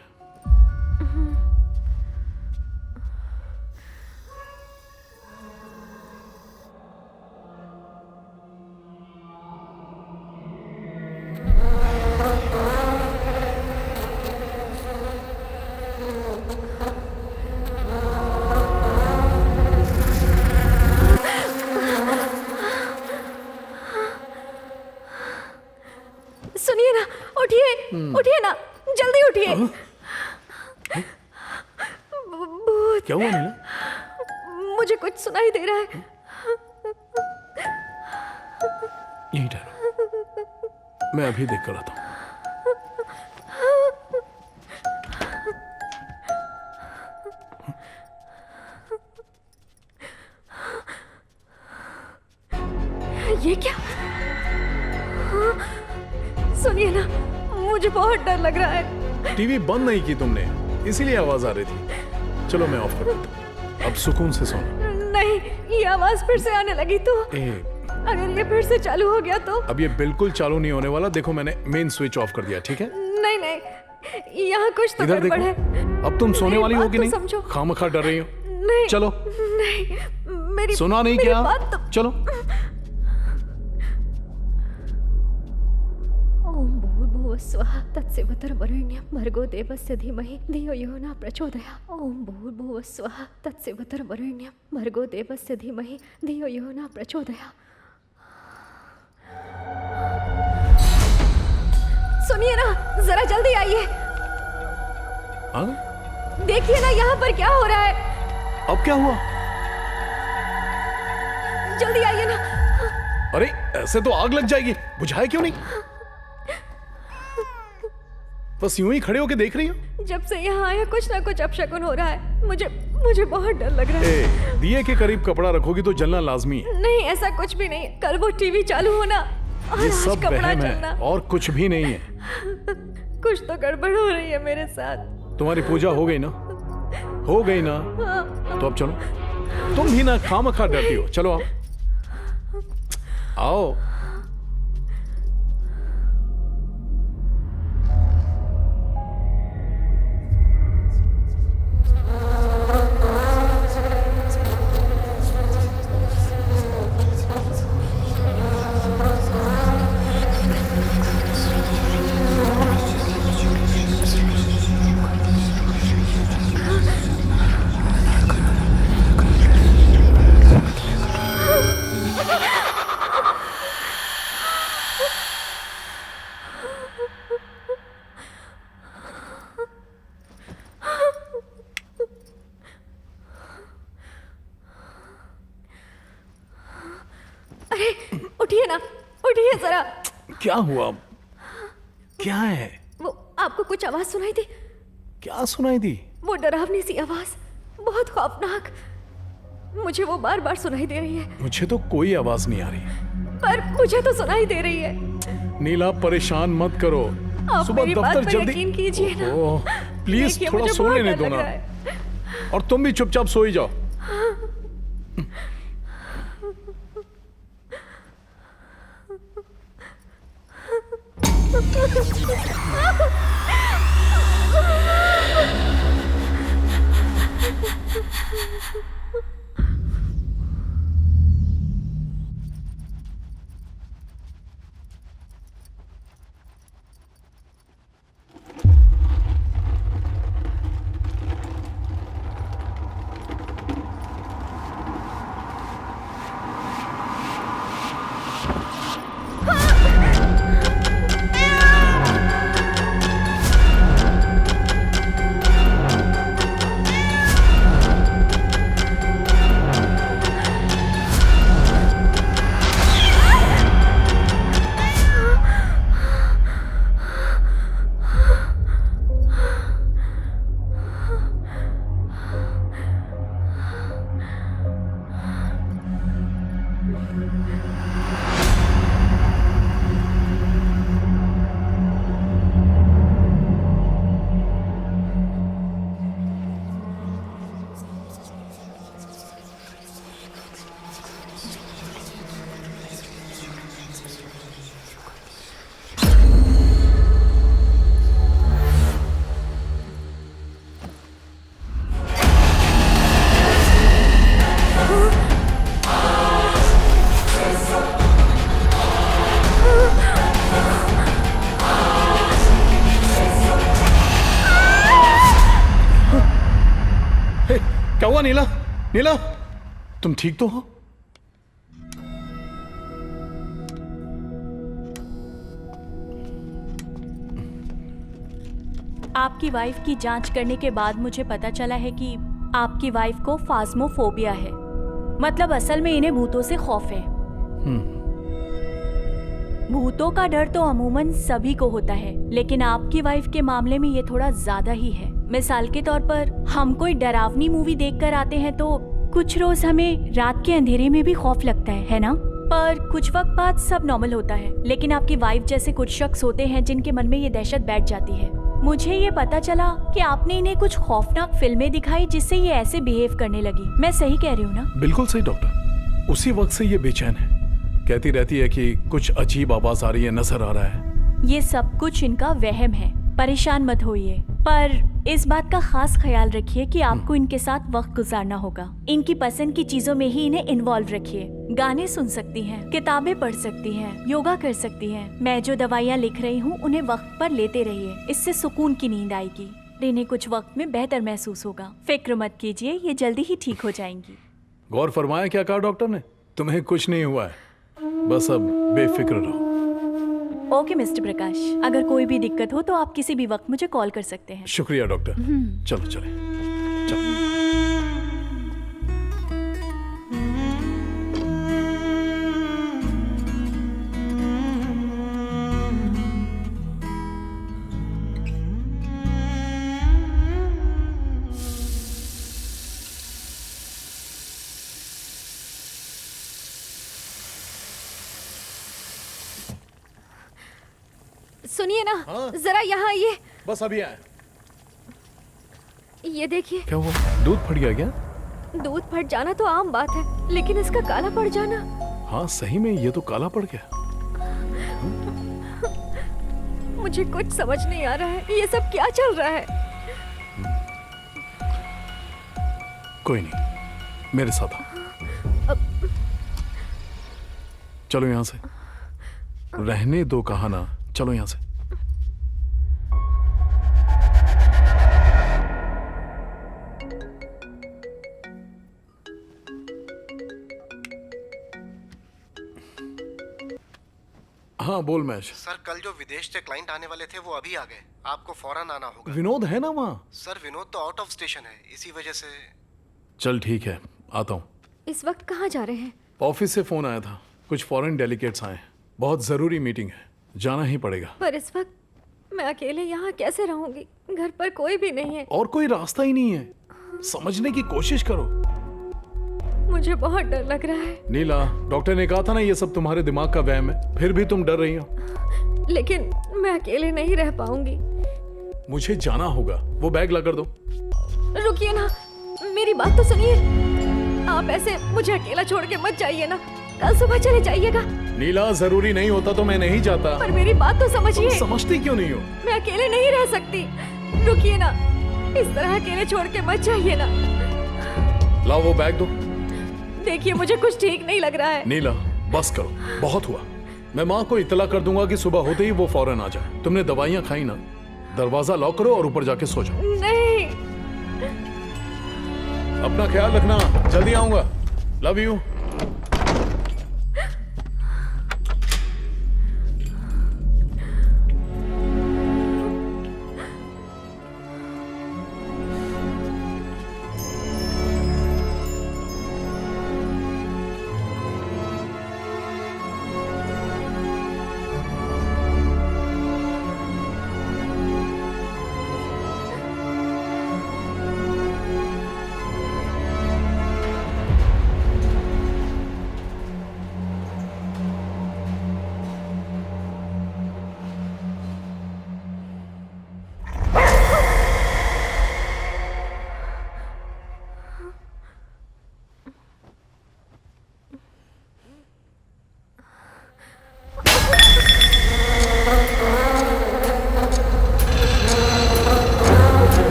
सुनिए ना, उठिए, उठिए ना, जल्दी उठिए। भूत। क्या हुआ नीला? मुझे कुछ सुनाई दे रहा है। यहीं ठहरो, मैं अभी देख कर आता हूँ। ये क्या? सुनिए ना, मुझे बहुत डर लग रहा है। टीवी बंद नहीं की तुमने, इसीलिए आवाज आ रही थी। चलो मैं ऑफ कर देता हूँ, अब सुकून से सोना। नहीं, ये आवाज फिर से आने लगी तो अगर ये फिर से चालू हो गया तो? अब ये बिल्कुल चालू नहीं होने वाला। देखो मैंने मेन स्विच ऑफ कर दिया, ठीक है? नहीं नहीं, यहाँ कुछ तो इधर गड़बड़ है। देखो, अब तुम सोने वाली हो कि नहीं? समझो। खामखा डर रही हो। नहीं, चलो। नहीं, मेरी सुना नहीं मेरी क्या? बात तो... चलो। ओम भूर्भुवस्वः तत्सवितुर्वरेण्यं भर्गो देवस्य धीमहि धियो यो न प्रचोदयात्। ओम भूर्भुवस्वः तत्सवितुर्वरेण्यं भर्गो देवस्य धीमहि धियो यो न प्रचोदयात्। सुनिए ना, जरा जल्दी आइए। देखिए ना यहाँ पर क्या हो रहा है। अब क्या हुआ? जल्दी आइए ना। अरे ऐसे तो आग लग जाएगी, बुझाए क्यों नहीं? बस यूं ही खड़े होके देख रही हो? जब से यहाँ आया कुछ ना कुछ अपशकुन हो रहा है। मुझे बहुत डर लग रहा है। दिए के करीब कपड़ा रखोगी तो जलना लाजमी है। नहीं, ऐसा कुछ भी नहीं। कल वो टीवी चालू होना और ये आज सब कपड़ा वहम चलना। है और कुछ भी नहीं है। कुछ तो गड़बड़ हो रही है मेरे साथ। तुम्हारी पूजा हो गई ना? हो गई ना? तो अब चलो। तुम भी ना खामखा डरती हो। चलो आओ, आओ। अरे उठिए ना, उठिए जरा। क्या हुआ? क्या है? वो आपको कुछ आवाज सुनाई दी? क्या सुनाई दी? वो डरावनी सी आवाज, बहुत खौफनाक। मुझे वो बार बार सुनाई दे रही है। मुझे तो कोई आवाज नहीं आ रही। पर मुझे तो सुनाई दे रही है। नीला परेशान मत करो। आप सुबह मेरी बात दफ्तर पर जल्दी। यकीन कीजिए ना। ओह, प्लीज देखिए, थोड़ा मुझे सो बहुत लेने डर दो लग ना। रहा है। और तुम भी चुपचाप सो ही जाओ। हुआ नीला? नीला, तुम ठीक तो हो? आपकी वाइफ की जांच करने के बाद मुझे पता चला है कि आपकी वाइफ को फास्मोफोबिया है। मतलब असल में इन्हें भूतों से खौफ है। भूतों का डर तो अमूमन सभी को होता है, लेकिन आपकी वाइफ के मामले में ये थोड़ा ज्यादा ही है। मिसाल के तौर पर हम कोई डरावनी मूवी देखकर आते हैं तो कुछ रोज हमें रात के अंधेरे में भी खौफ लगता है ना? पर कुछ वक्त बाद सब नॉर्मल होता है। लेकिन आपकी वाइफ जैसे कुछ शख्स होते हैं जिनके मन में ये दहशत बैठ जाती है। मुझे ये पता चला कि आपने इन्हें कुछ खौफनाक फिल्में दिखाई जिससे ये ऐसे बिहेव करने लगी। मैं सही कह रही हूँ ना? बिल्कुल सही डॉक्टर। उसी वक्त से ये बेचैन है, कहती रहती है कि कुछ अजीब आवाज आ रही है, नजर आ रहा है। ये सब कुछ इनका वहम है, परेशान मत होइए। पर इस बात का खास ख्याल रखिए कि आपको इनके साथ वक्त गुजारना होगा। इनकी पसंद की चीजों में ही इन्हें इन्वॉल्व रखिए। गाने सुन सकती हैं, किताबें पढ़ सकती हैं, योगा कर सकती हैं। मैं जो दवाइयाँ लिख रही हूँ उन्हें वक्त पर लेते रहिए, इससे सुकून की नींद आएगी। इन्हें कुछ वक्त में बेहतर महसूस होगा। फिक्र मत कीजिए, ये जल्दी ही ठीक हो जाएंगी। गौर फरमाया क्या कहा डॉक्टर ने? तुम्हें कुछ नहीं हुआ है, बस अब बेफिक्र रहो। ओके मिस्टर प्रकाश, अगर कोई भी दिक्कत हो तो आप किसी भी वक्त मुझे कॉल कर सकते हैं। शुक्रिया डॉक्टर। चलो चले, चलो। सुनिए ना, जरा यहाँ आइए। बस अभी आए। ये देखिए। क्या हुआ? दूध फट गया क्या? दूध फट जाना तो आम बात है, लेकिन इसका काला पड़ जाना। हाँ सही में ये तो काला पड़ गया। मुझे कुछ समझ नहीं आ रहा है, ये सब क्या चल रहा है? कोई नहीं, मेरे साथ आओ। चलो यहाँ से। रहने दो कहा ना, चलो यहाँ से। हाँ बोल मैश। सर कल जो विदेश से क्लाइंट आने वाले थे वो अभी आ गए। आपको फौरन आना होगा। विनोद है ना वहाँ? सर विनोद तो आउट ऑफ स्टेशन है, इसी वजह से। चल ठीक है, आता हूँ। इस वक्त कहाँ जा रहे हैं? ऑफिस से फोन आया था, कुछ फॉरेन डेलीगेट्स आए हैं, बहुत जरूरी मीटिंग है, जाना ही पड़ेगा। पर इस वक्त मैं अकेले यहाँ कैसे रहूंगी? घर पर कोई भी नहीं है। और कोई रास्ता ही नहीं है, समझने की कोशिश करो। मुझे बहुत डर लग रहा है। नीला, डॉक्टर ने कहा था ना ये सब तुम्हारे दिमाग का वहम है, फिर भी तुम डर रही हो। लेकिन मैं अकेले नहीं रह पाऊंगी। मुझे जाना होगा, वो बैग ला कर दो। रुकिए ना, मेरी बात तो सुनिए। आप ऐसे मुझे अकेला छोड़ के मत जाइए ना, कल सुबह चले जाइएगा। नीला, जरूरी नहीं होता तो मैं नहीं जाता। पर मेरी बात तो समझिए। समझती क्यों नहीं हो? मैं अकेले नहीं रह सकती। रुकिए ना, इस तरह अकेले छोड़ के मत जाइए ना। लाओ वो बैग दो। देखिए मुझे कुछ ठीक नहीं लग रहा है। नीला बस करो, बहुत हुआ। मैं माँ को इत्तला कर दूंगा कि सुबह होते ही वो फौरन आ जाए। तुमने दवाइयाँ खाई ना, दरवाजा लॉक करो और ऊपर जाके सो जाओ। नहीं। अपना ख्याल रखना, जल्दी आऊंगा। Love you.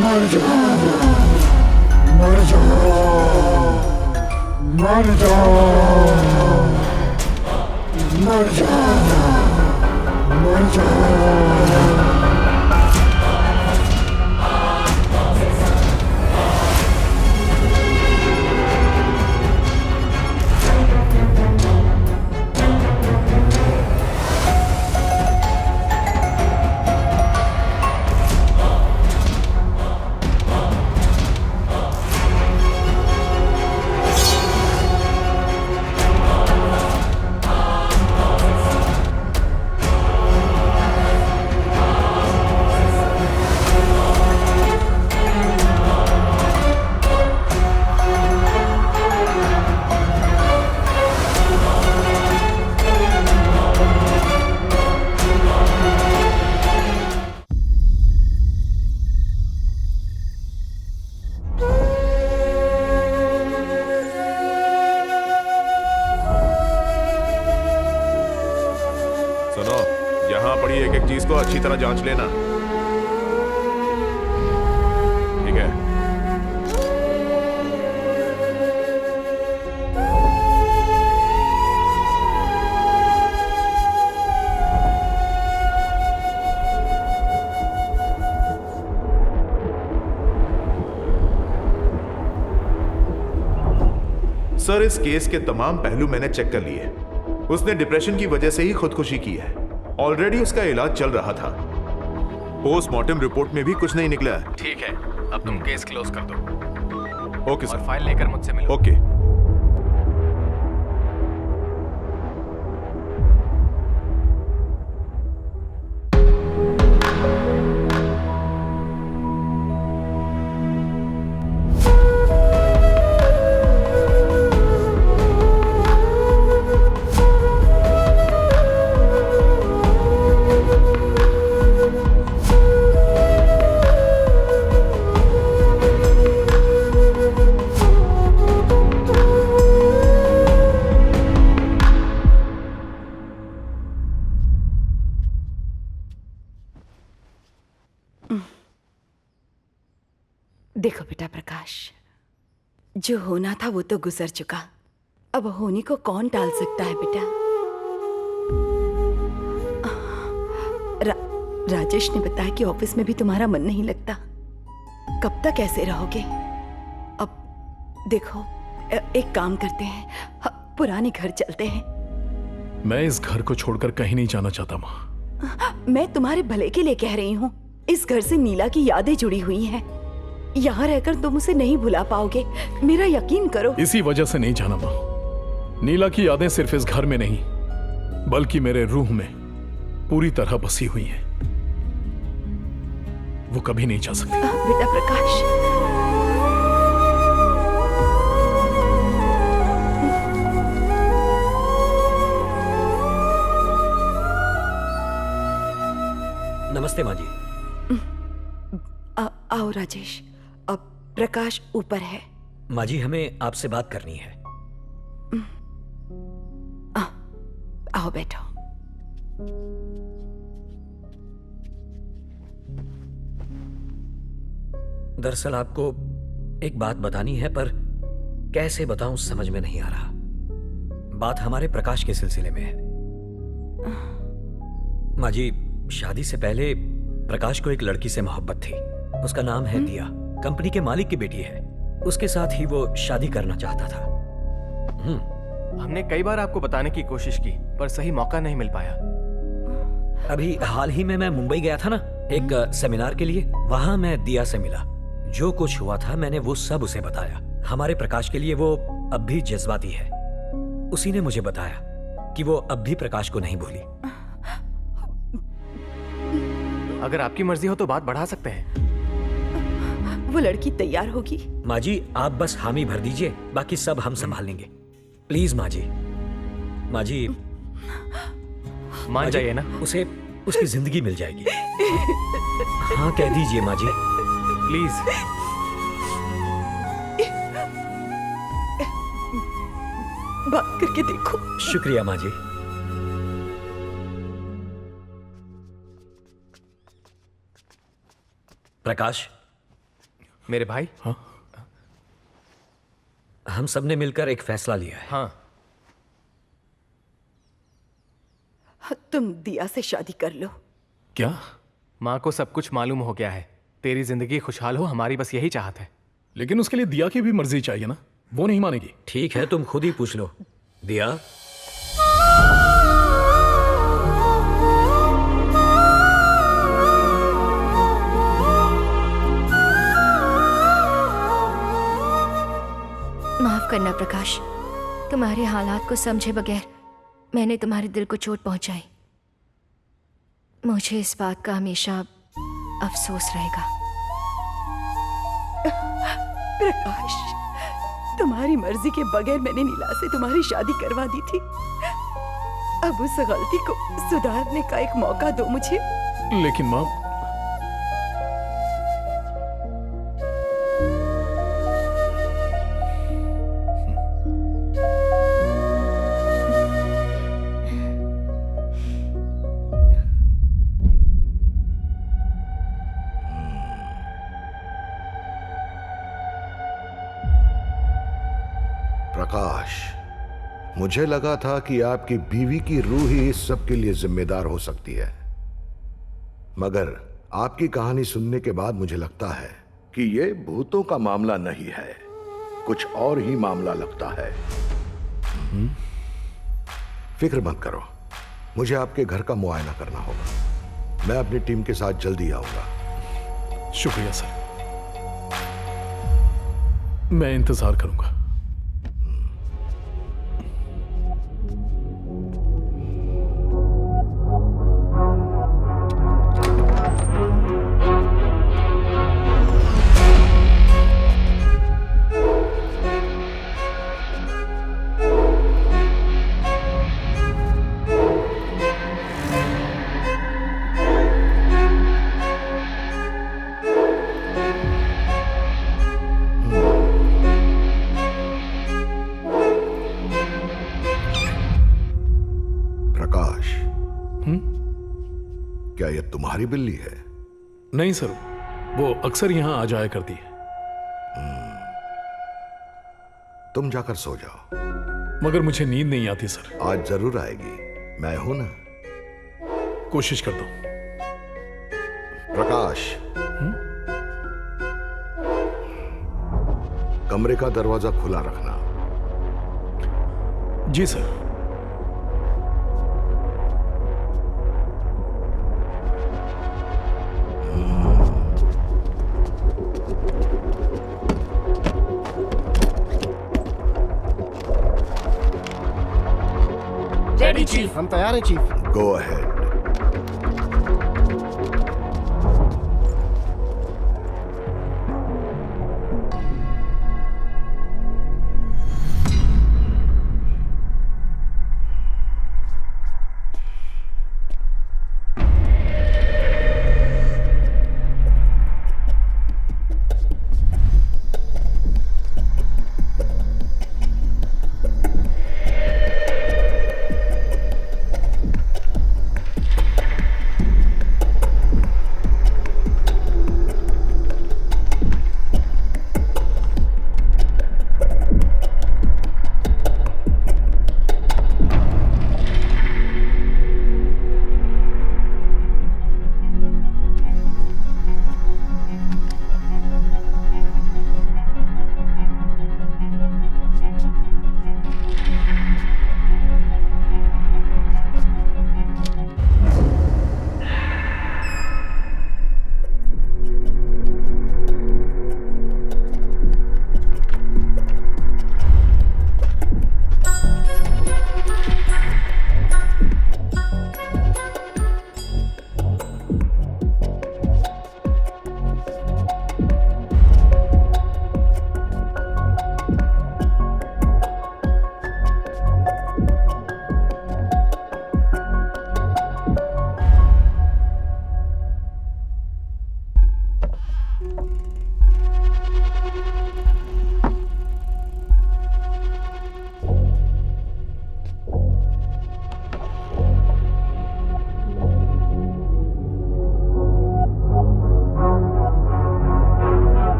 मर जाओ, मर जाओ, मर जाओ, मर जाओ, मर जाओ। अच्छी तरह जांच लेना, ठीक है? सर, इस केस के तमाम पहलू मैंने चेक कर लिए। उसने डिप्रेशन की वजह से ही खुदकुशी की है। ऑलरेडी उसका इलाज चल रहा था। पोस्टमार्टम रिपोर्ट में भी कुछ नहीं निकला है। ठीक है, अब तुम केस क्लोज कर दो। Okay sir. और फाइल लेकर मुझसे मिलो। ओके। देखो बेटा प्रकाश, जो होना था वो तो गुजर चुका। अब होने को कौन टाल सकता है बेटा। राजेश ने बताया कि ऑफिस में भी तुम्हारा मन नहीं लगता। कब तक ऐसे रहोगे? अब देखो, एक काम करते हैं, पुराने घर चलते हैं। मैं इस घर को छोड़कर कहीं नहीं जाना चाहता माँ। मैं तुम्हारे भले के लिए कह रही हूँ। इस घर से नीला की यादें जुड़ी हुई हैं। यहाँ रहकर तुम उसे नहीं भुला पाओगे, मेरा यकीन करो। इसी वजह से नहीं जाना माँ। नीला की यादें सिर्फ इस घर में नहीं, बल्कि मेरे रूह में पूरी तरह बसी हुई हैं। वो कभी नहीं जा सकती। बेटा प्रकाश, नमस्ते माँ जी। आओ राजेश। अब प्रकाश ऊपर है। माँ जी, हमें आपसे बात करनी है। आओ बैठो। दरअसल आपको एक बात बतानी है, पर कैसे बताऊं समझ में नहीं आ रहा। बात हमारे प्रकाश के सिलसिले में है। माँ जी, शादी से पहले प्रकाश को एक लड़की से मोहब्बत थी। उसका नाम है दिया, कंपनी के मालिक की बेटी है। उसके साथ ही वो शादी करना चाहता था। हमने कई बार आपको बताने की कोशिश की, पर सही मौका नहीं मिल पाया। अभी हाल ही में मैं मुंबई गया था ना, एक सेमिनार के लिए। वहां मैं दिया से मिला। जो कुछ हुआ था मैंने वो सब उसे बताया। हमारे प्रकाश के लिए वो अब भी जज्बाती है। उसी ने मुझे बताया कि वो अब भी प्रकाश को नहीं भूली। अगर आपकी मर्जी हो तो बात बढ़ा सकते हैं। वो लड़की तैयार होगी? माँ जी, आप बस हामी भर दीजिए, बाकी सब हम संभाल लेंगे। प्लीज माँ जी। माँ जी, मान जाइए ना। उसे उसकी जिंदगी मिल जाएगी। हाँ कह दीजिए माँ जी, प्लीज। बात करके देखो। शुक्रिया माँ जी। प्रकाश, मेरे भाई। हाँ? हम सब ने मिलकर एक फैसला लिया है। हाँ। तुम दिया से शादी कर लो। क्या? माँ को सब कुछ मालूम हो गया है। तेरी जिंदगी खुशहाल हो, हमारी बस यही चाहत है। लेकिन उसके लिए दिया की भी मर्जी चाहिए ना, वो नहीं मानेगी। ठीक है, तुम खुद ही पूछ लो। दिया, माफ करना प्रकाश, तुम्हारे हालात को समझे बगैर मैंने तुम्हारे दिल को चोट पहुंचाई। मुझे इस बात का हमेशा अफसोस रहेगा। प्रकाश, तुम्हारी मर्जी के बगैर मैंने नीला से तुम्हारी शादी करवा दी थी। अब उस गलती को सुधारने का एक मौका दो मुझे। लेकिन माँ, प्रकाश, मुझे लगा था कि आपकी बीवी की रूह ही इस सब के लिए जिम्मेदार हो सकती है, मगर आपकी कहानी सुनने के बाद मुझे लगता है कि यह भूतों का मामला नहीं है, कुछ और ही मामला लगता है। फिक्र मत करो, मुझे आपके घर का मुआयना करना होगा। मैं अपनी टीम के साथ जल्दी आऊंगा। शुक्रिया सर, मैं इंतजार करूंगा। क्या यह तुम्हारी बिल्ली है? नहीं सर, वो अक्सर यहां आ जाया करती है। तुम जाकर सो जाओ। मगर मुझे नींद नहीं आती सर। आज जरूर आएगी, मैं हूं ना। कोशिश करता हूं। प्रकाश, कमरे का दरवाजा खुला रखना। जी सर। Ready chief. हम तैयार हैं चीफ। Go ahead.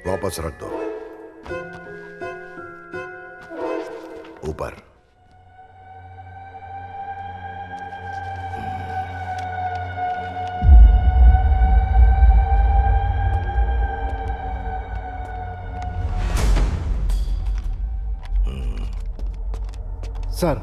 वापस रख दो ऊपर। सर,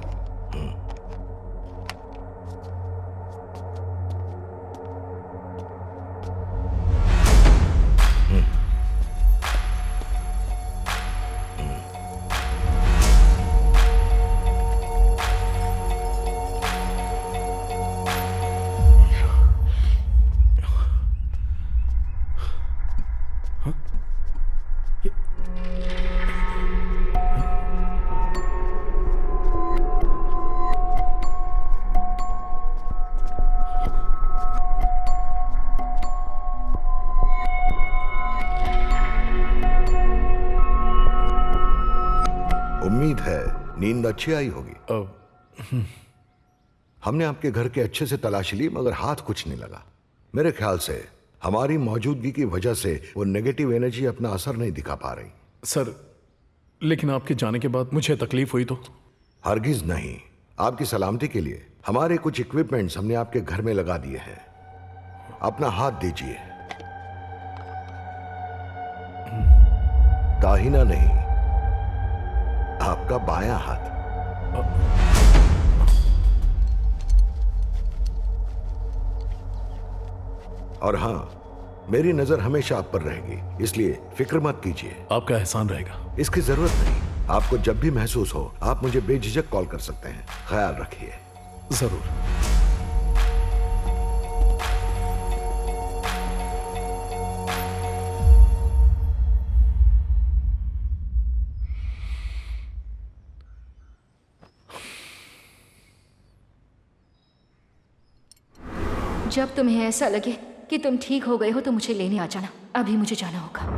उम्मीद है नींद अच्छी आई होगी। हमने आपके घर के अच्छे से तलाशी ली मगर हाथ कुछ नहीं लगा। मेरे ख्याल से हमारी मौजूदगी की वजह से वो नेगेटिव एनर्जी अपना असर नहीं दिखा पा रही। सर, लेकिन आपके जाने के बाद मुझे तकलीफ हुई तो? हरगिज नहीं। आपकी सलामती के लिए हमारे कुछ इक्विपमेंट्स हमने आपके घर में लगा दिए हैं। अपना हाथ दीजिए। दाहिना नहीं, आपका बायां हाथ। और हां, मेरी नजर हमेशा आप पर रहेगी, इसलिए फिक्र मत कीजिए। आपका एहसान रहेगा। इसकी जरूरत नहीं। आपको जब भी महसूस हो आप मुझे बेझिझक कॉल कर सकते हैं। ख्याल रखिए। जरूर। जब तुम्हें ऐसा लगे कि तुम ठीक हो गए हो तो मुझे लेने आ जाना। अभी मुझे जाना होगा।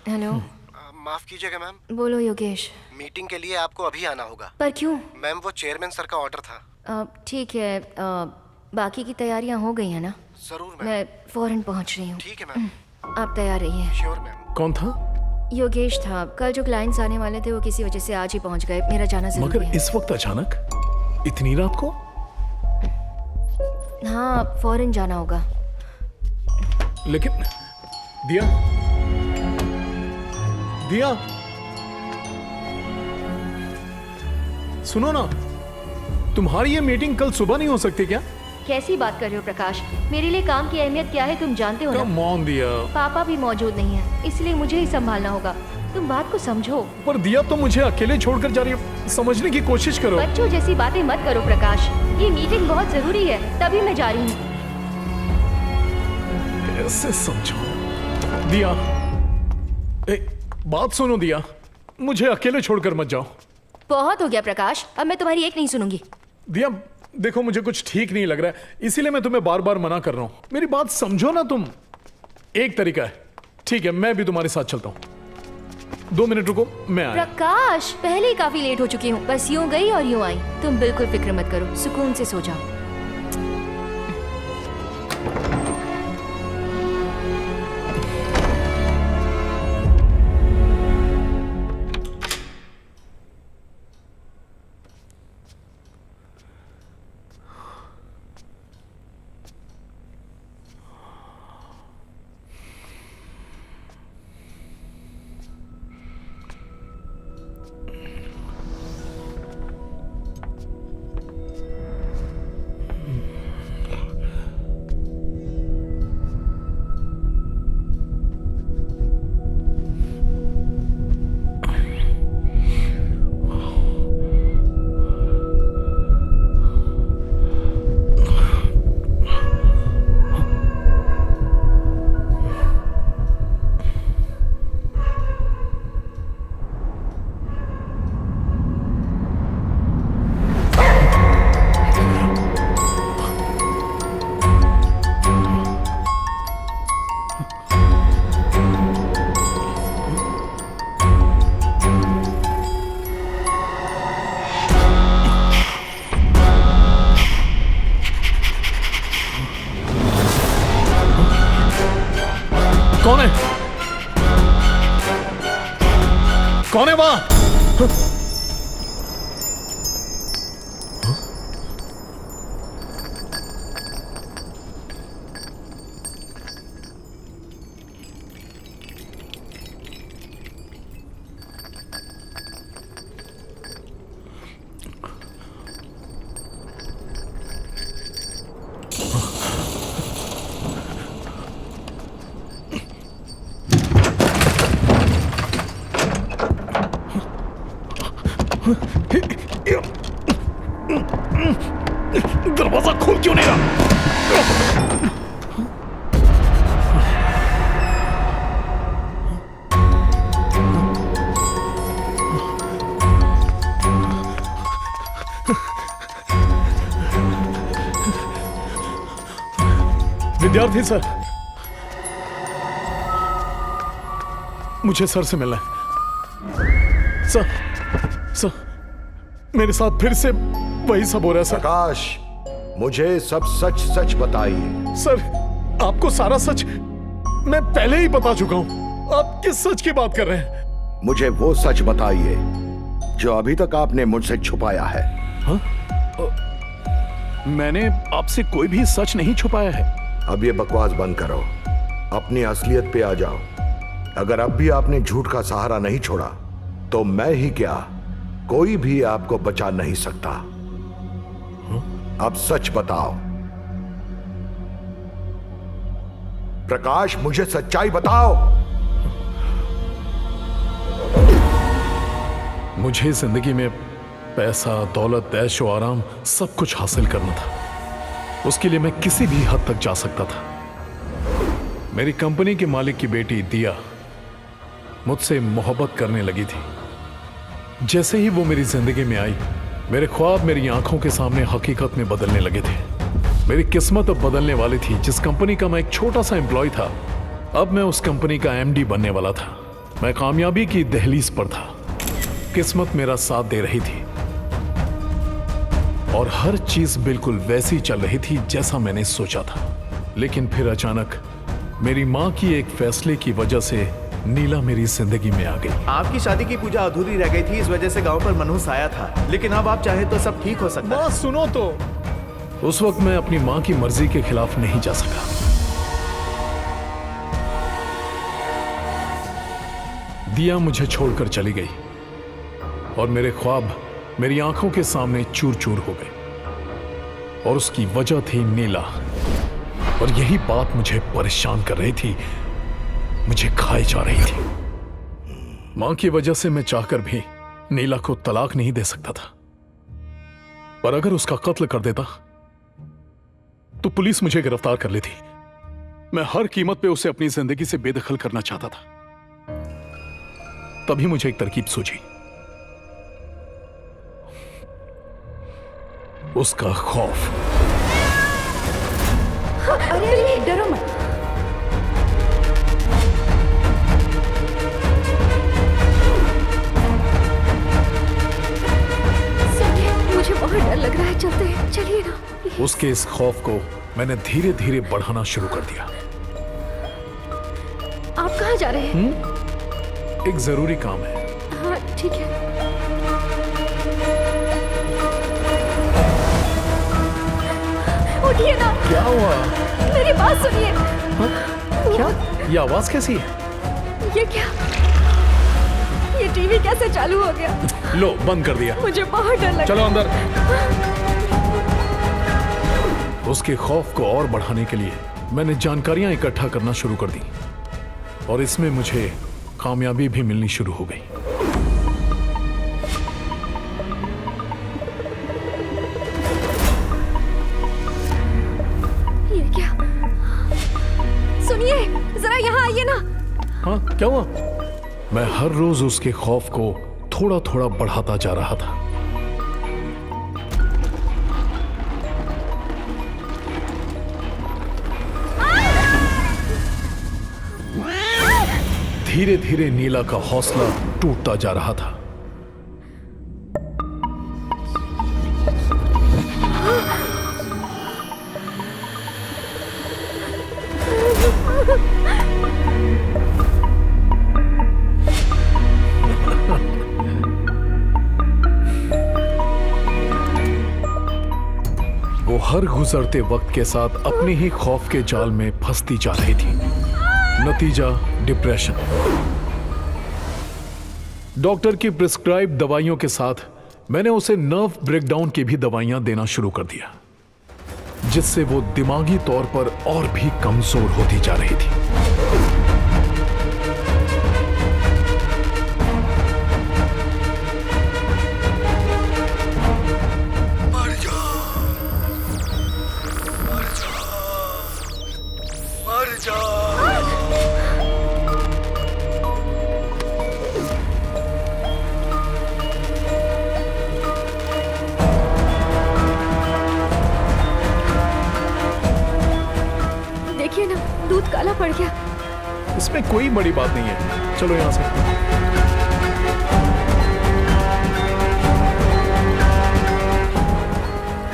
हेलो। माफ कीजिएगा मैम। बोलो योगेश। मीटिंग के लिए आपको अभी आना होगा। पर क्यों? मैम, वो चेयरमैन सर का ऑर्डर था। ठीक है। बाकी की तैयारियां हो गई है ना? जरूर मैम। मैं फौरन पहुंच रही हूँ। ठीक है मैम। आप तैयार रहिए। Sure ma'am. कौन था? योगेश था। कल जो क्लाइंट्स आने वाले थे वो किसी वजह से आज ही पहुंच गए। मेरा जाना जरूरी मगर है। इस वक्त अचानक? इतनी रात को? हाँ, फौरन जाना होगा। लेकिन दिया, दिया, सुनो ना, तुम्हारी ये मीटिंग कल सुबह नहीं हो सकती क्या? कैसी बात कर रहे हो प्रकाश? मेरे लिए काम की अहमियत क्या है तुम जानते हो ना? कम ऑन दिया। पापा भी मौजूद नहीं है, इसलिए मुझे ही संभालना होगा। तुम बात को समझो। पर दिया, तो मुझे अकेले छोड़कर जा रही हो। समझने की कोशिश करो। बच्चों जैसी बातें मत करो प्रकाश। ये मीटिंग बहुत जरूरी है, तभी मैं जा रही हूँ। ऐसे समझो दिया। बात सुनो दिया, मुझे अकेले छोड़कर मत जाओ। बहुत हो गया प्रकाश, अब मैं तुम्हारी एक नहीं सुनूंगी। दिया देखो, मुझे कुछ ठीक नहीं लग रहा है, इसीलिए मैं तुम्हें बार बार मना कर रहा हूं। मेरी बात समझो ना तुम। एक तरीका है, ठीक है, मैं भी तुम्हारे साथ चलता हूं। 2 मिनट रुको, मैं आया। प्रकाश, पहले ही काफी लेट हो चुकी हूँ। बस यूं गई और यूं आई। तुम बिल्कुल फिक्र मत करो, सुकून से सो जाओ। कौन है? कौन है वहां? दरवाजा खोल क्यों नहीं रहा? विद्यार्थी सर, मुझे सर से मिलना है। सर, मेरे साथ फिर से वही सब हो रहा है सर। प्रकाश, मुझे सब सच सच बताइए। सर, आपको सारा सच मैं पहले ही बता चुका हूं। आप किस सच की बात कर रहे हैं? मुझे वो सच बताइए जो अभी तक आपने मुझसे छुपाया है। हाँ? मैंने आपसे कोई भी सच नहीं छुपाया है। अब ये बकवास बंद करो, अपनी असलियत पे आ जाओ। अगर अब भी आपने झूठ का सहारा नहीं छोड़ा तो मैं ही क्या, कोई भी आपको बचा नहीं सकता। अब सच बताओ प्रकाश, मुझे सच्चाई बताओ। मुझे जिंदगी में पैसा, दौलत, ऐशो आराम सब कुछ हासिल करना था। उसके लिए मैं किसी भी हद तक जा सकता था। मेरी कंपनी के मालिक की बेटी दिया मुझसे मोहब्बत करने लगी थी। जैसे ही वो मेरी जिंदगी में आई, मेरे ख्वाब मेरी आंखों के सामने हकीकत में बदलने लगे थे। मेरी किस्मत अब बदलने वाली थी। जिस कंपनी का मैं एक छोटा सा एम्प्लॉय था, अब मैं उस कंपनी का एमडी बनने वाला था। मैं कामयाबी की दहलीज पर था। किस्मत मेरा साथ दे रही थी और हर चीज बिल्कुल वैसी चल रही थी जैसा मैंने सोचा था। लेकिन फिर अचानक मेरी माँ की एक फैसले की वजह से नीला मेरी जिंदगी में आ गई। आपकी शादी की पूजा अधूरी रह गई थी, इस वजह से गांव पर मनहूस आया था। लेकिन अब आप चाहे तो सब ठीक हो सकता है। बात सुनो तो। उस वक्त मैं अपनी माँ की मर्जी के खिलाफ नहीं जा सका। दिया मुझे छोड़कर चली गई और मेरे ख्वाब मेरी आंखों के सामने चूर चूर हो गए। और उसकी वजह थी नीला। और यही बात मुझे परेशान कर रही थी, मुझे खाई जा रही थी। मां की वजह से मैं चाहकर भी नीला को तलाक नहीं दे सकता था। पर अगर उसका कत्ल कर देता तो पुलिस मुझे गिरफ्तार कर लेती। मैं हर कीमत पे उसे अपनी जिंदगी से बेदखल करना चाहता था। तभी मुझे एक तरकीब सूझी। उसका खौफ। अरे डरो मत। मुझे बहुत डर लग रहा है। चलते हैं, चलिए ना। उसके इस खौफ को मैंने धीरे धीरे बढ़ाना शुरू कर दिया। आप कहाँ जा रहे हैं? एक जरूरी काम है। हाँ ठीक है। उठिए ना। क्या हुआ? मेरी बात सुनिए। क्या? ये आवाज कैसी है? ये क्या? ये टीवी कैसे चालू हो गया? लो, बंद कर दिया। मुझे बहुत डर लग चलो रहा है। अंदर। उसके खौफ को और बढ़ाने के लिए मैंने जानकारियां इकट्ठा करना शुरू कर दी और इसमें मुझे कामयाबी भी मिलनी शुरू हो गई। ये क्या? सुनिए, जरा यहाँ आइए ना। हाँ, क्या हुआ? मैं हर रोज उसके खौफ को थोड़ा थोड़ा बढ़ाता जा रहा था। धीरे धीरे नीला का हौसला टूटता जा रहा था। वो हर गुजरते वक्त के साथ अपने ही खौफ के जाल में फंसती जा रही थी। नतीजा डिप्रेशन। डॉक्टर की प्रिस्क्राइब दवाइयों के साथ मैंने उसे नर्व ब्रेकडाउन की भी दवाइयां देना शुरू कर दिया, जिससे वो दिमागी तौर पर और भी कमजोर होती जा रही थी। देखिए ना, दूध काला पड़ गया। इसमें कोई बड़ी बात नहीं है, चलो यहां से।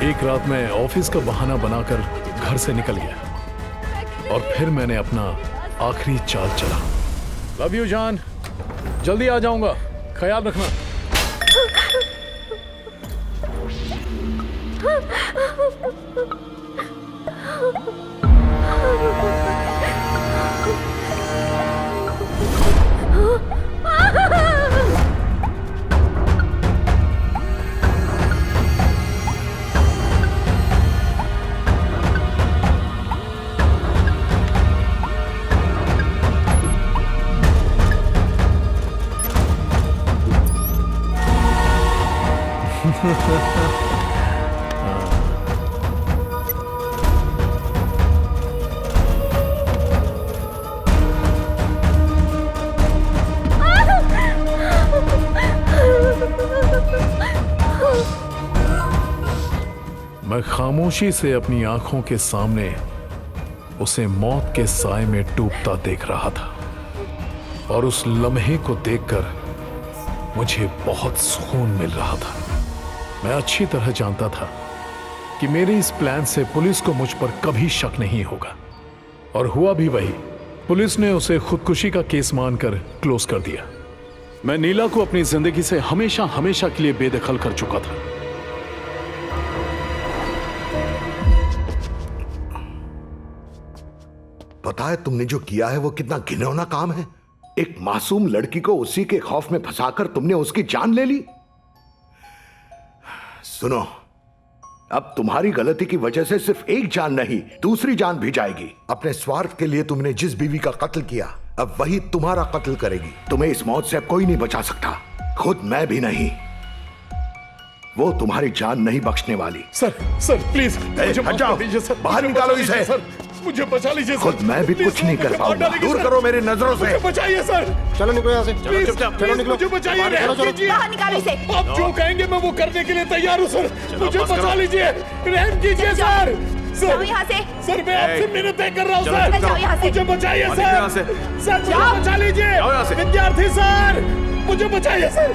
एक रात मैं ऑफिस का बहाना बनाकर घर से निकल गया और फिर मैंने अपना आखिरी चाल चला। लव यू जान, जल्दी आ जाऊंगा, ख्याल रखना। मैं खामोशी से अपनी आंखों के सामने उसे मौत के साए में डूबता देख रहा था और उस लम्हे को देखकर मुझे बहुत सुकून मिल रहा था। मैं अच्छी तरह जानता था कि मेरे इस प्लान से पुलिस को मुझ पर कभी शक नहीं होगा, और हुआ भी वही। पुलिस ने उसे खुदकुशी का केस मानकर क्लोज कर दिया। मैं नीला को अपनी जिंदगी से हमेशा हमेशा के लिए बेदखल कर चुका था। पता है तुमने जो किया है वो कितना घिनौना काम है। एक मासूम लड़की को उसी के खौफ में फंसाकर तुमने उसकी जान ले ली। सुनो, अब तुम्हारी गलती की वजह से सिर्फ एक जान नहीं, दूसरी जान भी जाएगी। अपने स्वार्थ के लिए तुमने जिस बीवी का कत्ल किया, अब वही तुम्हारा कत्ल करेगी। तुम्हें इस मौत से अब कोई नहीं बचा सकता, खुद मैं भी नहीं। वो तुम्हारी जान नहीं बख्शने वाली। सर प्लीज हट जाओ, बाहर निकालो इसे। सर मुझे बचा लीजिए सर। खुद मैं भी कुछ नहीं कर पाऊंगा। दूर करो मेरी नजरों से। मुझे बचाइए सर। चलो निकलो यहाँ से। चलो निकलो। मुझे बचाइए, रहम कीजिए। बाहर निकालो इसे। आप जो कहेंगे मैं वो करने के लिए तैयार हूँ सर। मुझे बचा लीजिए, रहम कीजिए सर। जाओ यहाँ से। सर मैं आपसे मिन्नतें कर रहा हूँ सर। जाओ यहाँ से। मुझे बचाइए सर। सर मुझे जाओ। बचा लीजिए। विद्यार्थी सर, मुझे बचाइए सर।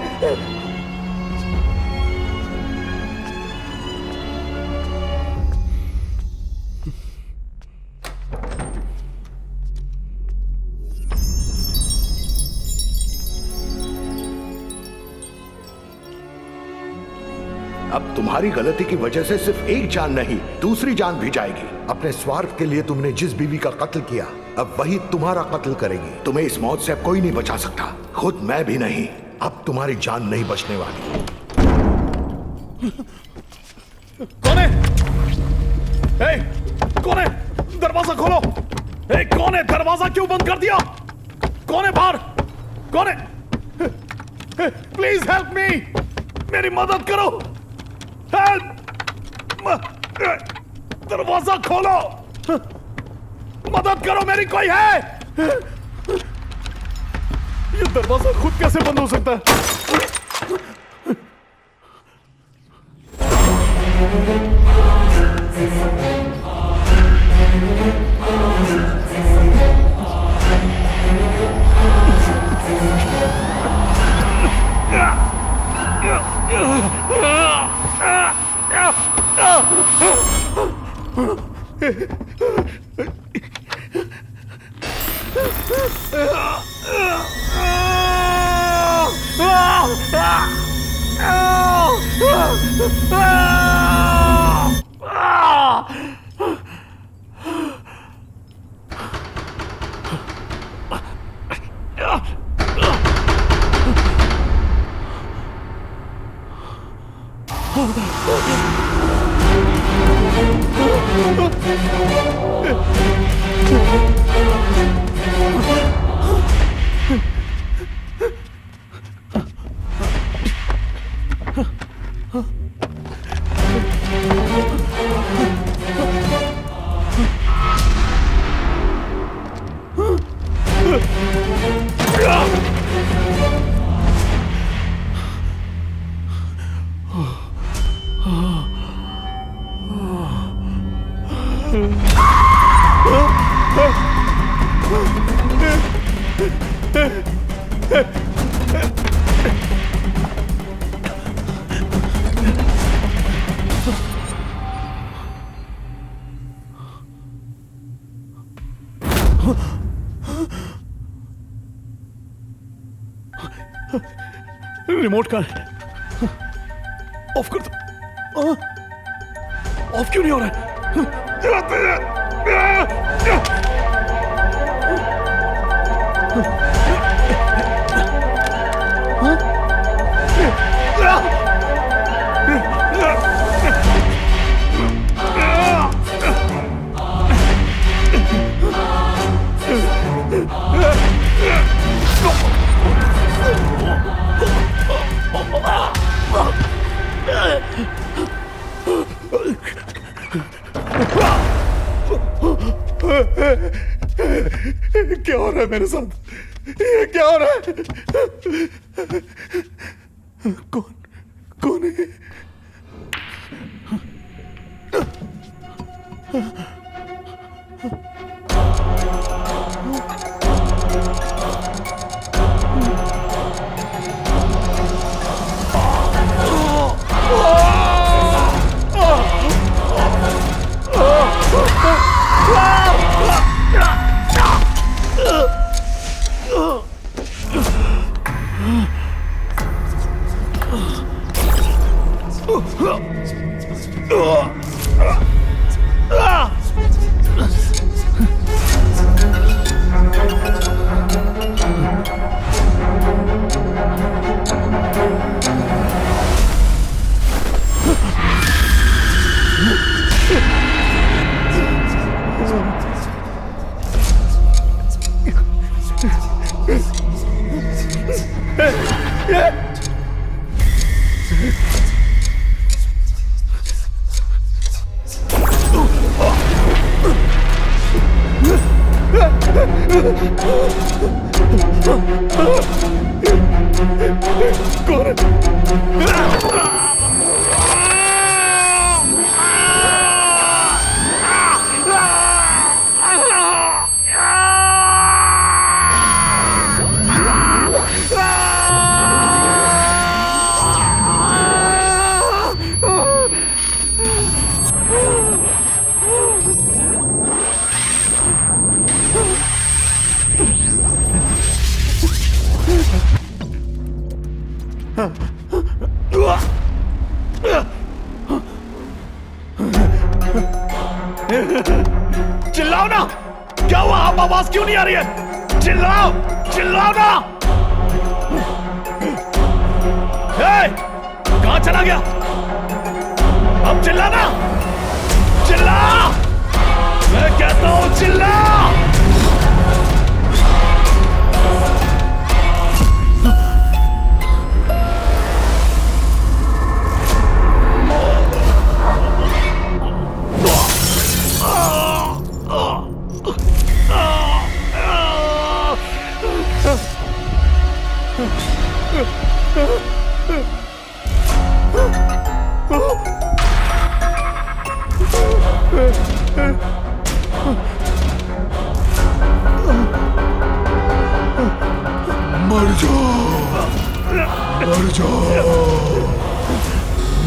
अब तुम्हारी गलती की वजह से सिर्फ एक जान नहीं, दूसरी जान भी जाएगी। अपने स्वार्थ के लिए तुमने जिस बीवी का कत्ल किया, अब वही तुम्हारा कत्ल करेगी। तुम्हें इस मौत से अब कोई नहीं बचा सकता, खुद मैं भी नहीं। अब तुम्हारी जान नहीं बचने वाली। कौन है? कौन है? दरवाजा खोलो। कौन है? दरवाजा क्यों बंद कर दिया? कौन है बाहर? कौन है? प्लीज हेल्प मी, मेरी मदद करो। हेल्प! दरवाजा खोलो, मदद करो मेरी, कोई है? ये दरवाजा खुद कैसे बंद हो सकता है? रिमोट कहाँ है? ऑफ कर दो। ऑफ क्यों नहीं हो रहा है? क्या हो रहा है मेरे साथ? ये क्या हो रहा है? कौन है? चिल्लाओ ना! क्या हुआ? आप आवाज क्यों नहीं आ रही है? चिल्लाओ ना! कहां चला गया? अब चिल्लाना! चिल्ला! मैं कहता हूं चिल्ला!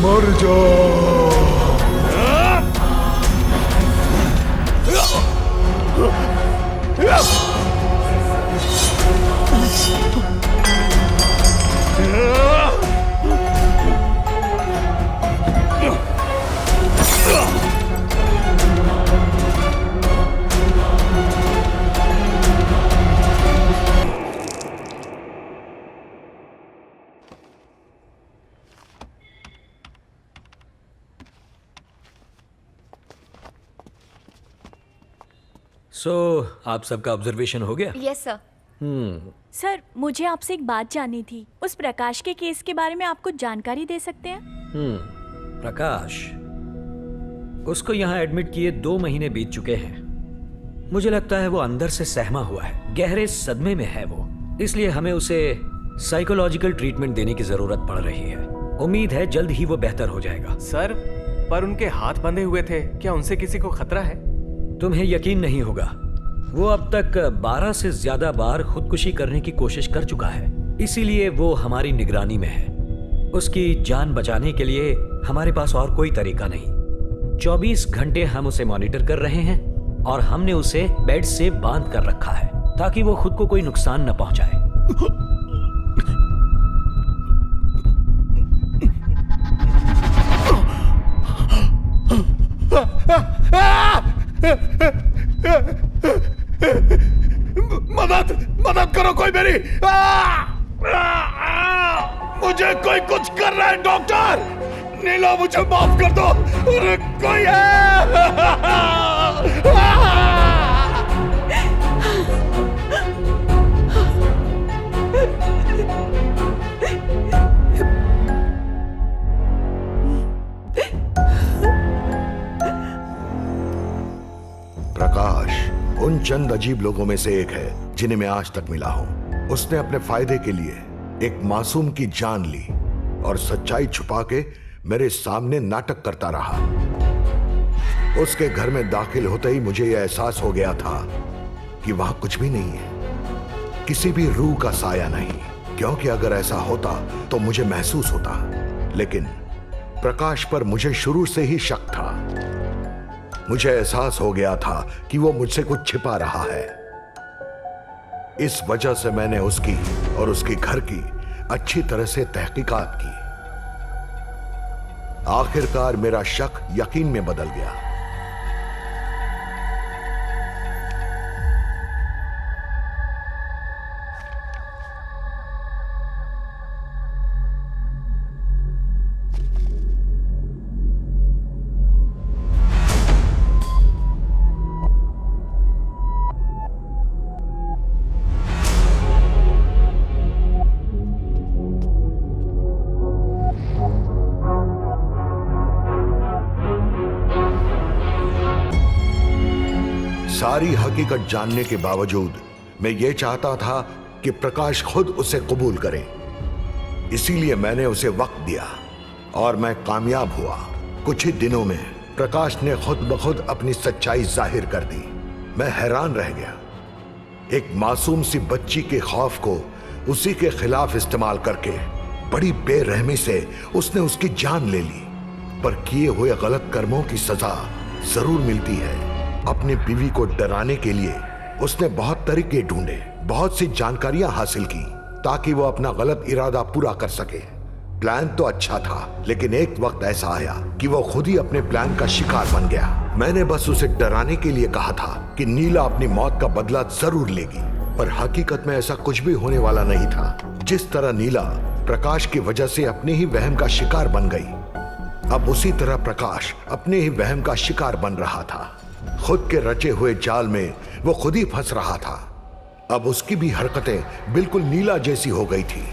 मर जाओ। आप सबका ऑब्जर्वेशन हो गया? Yes sir. सर मुझे आपसे एक बात जाननी थी। उस प्रकाश के केस के बारे में आप कुछ जानकारी दे सकते हैं? प्रकाश, उसको यहाँ एडमिट किए 2 महीने बीत चुके हैं। मुझे लगता है वो अंदर से सहमा हुआ है, गहरे सदमे में है वो, इसलिए हमें उसे साइकोलॉजिकल ट्रीटमेंट देने की जरूरत पड़ रही है। उम्मीद है जल्द ही वो बेहतर हो जाएगा। सर पर उनके हाथ बंधे हुए थे, क्या उनसे किसी को खतरा है? तुम्हें यकीन नहीं होगा, वो अब तक 12 से ज्यादा बार खुदकुशी करने की कोशिश कर चुका है, इसीलिए वो हमारी निगरानी में है। उसकी जान बचाने के लिए हमारे पास और कोई तरीका नहीं। 24 घंटे हम उसे मॉनिटर कर रहे हैं और हमने उसे बेड से बांध कर रखा है ताकि वो खुद को कोई नुकसान न पहुंचाए। मदद करो कोई मेरी। मुझे कोई कुछ कर रहा है डॉक्टर। नीला मुझे माफ कर दो। अरे कोई है। प्रकाश उन चंद अजीब लोगों में से एक है जिन्हें मैं आज तक मिला हूं। उसने अपने फायदे के लिए एक मासूम की जान ली और सच्चाई छुपा के मेरे सामने नाटक करता रहा। उसके घर में दाखिल होते ही मुझे यह एहसास हो गया था कि वहां कुछ भी नहीं है, किसी भी रूह का साया नहीं, क्योंकि अगर ऐसा होता तो मुझे महसूस होता। लेकिन प्रकाश पर मुझे शुरू से ही शक था। मुझे एहसास हो गया था कि वो मुझसे कुछ छिपा रहा है। इस वजह से मैंने उसकी और उसके घर की अच्छी तरह से तहकीकात की। आखिरकार मेरा शक यकीन में बदल गया। सारी हकीकत जानने के बावजूद मैं ये चाहता था कि प्रकाश खुद उसे कबूल करे। इसीलिए मैंने उसे वक्त दिया और मैं कामयाब हुआ। कुछ ही दिनों में प्रकाश ने खुद ब खुद अपनी सच्चाई जाहिर कर दी। मैं हैरान रह गया। एक मासूम सी बच्ची के खौफ को उसी के खिलाफ इस्तेमाल करके बड़ी बेरहमी से उसने उसकी जान ले ली। पर किए हुए गलत कर्मों की सजा जरूर मिलती है। अपनी बीवी को डराने के लिए उसने बहुत तरीके ढूंढे, बहुत सी जानकारियां हासिल की ताकि वो अपना गलत इरादा पूरा कर सके। प्लान तो अच्छा था, लेकिन एक वक्त ऐसा आया कि वो खुद ही अपने प्लान का शिकार बन गया। मैंने बस उसे डराने के लिए कहा था कि नीला अपनी मौत का बदला जरूर लेगी, पर हकीकत में ऐसा कुछ भी होने वाला नहीं था। जिस तरह नीला प्रकाश की वजह से अपने ही वहम का शिकार बन गई, अब उसी तरह प्रकाश अपने ही वहम का शिकार बन रहा था। खुद के रचे हुए जाल में वो खुद ही फंस रहा था। अब उसकी भी हरकतें बिल्कुल नीला जैसी हो गई थी।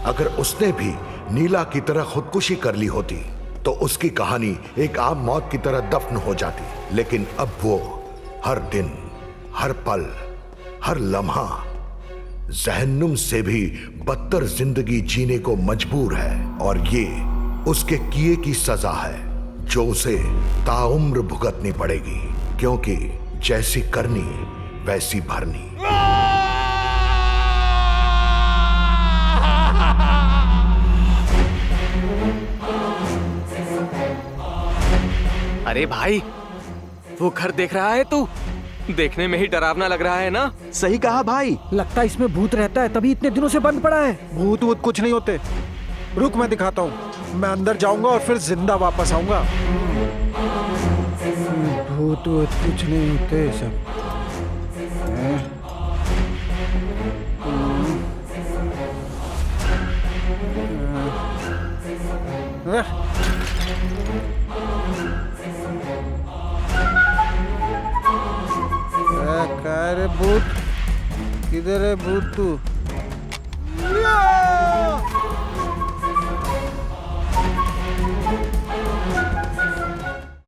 अगर उसने भी नीला की तरह खुदकुशी कर ली होती तो उसकी कहानी एक आम मौत की तरह दफन हो जाती। लेकिन अब वो हर दिन, हर पल, हर लम्हा जहन्नुम से भी बदतर जिंदगी जीने को मजबूर है, और ये उसके किए की सजा है जो उसे ताउम्र भुगतनी पड़ेगी, क्योंकि जैसी करनी वैसी भरनी। अरे भाई, वो घर देख रहा है तू? देखने में ही डरावना लग रहा है ना? सही कहा भाई। लगता है इसमें भूत रहता है, तभी इतने दिनों से बंद पड़ा है। भूत वूत कुछ नहीं होते। रुक, मैं दिखाता हूँ। मैं अंदर जाऊंगा और फिर जिंदा वापस आऊंगा। भूत वूत कुछ नहीं होते सब। अरे भूत, किधर है भूत तू?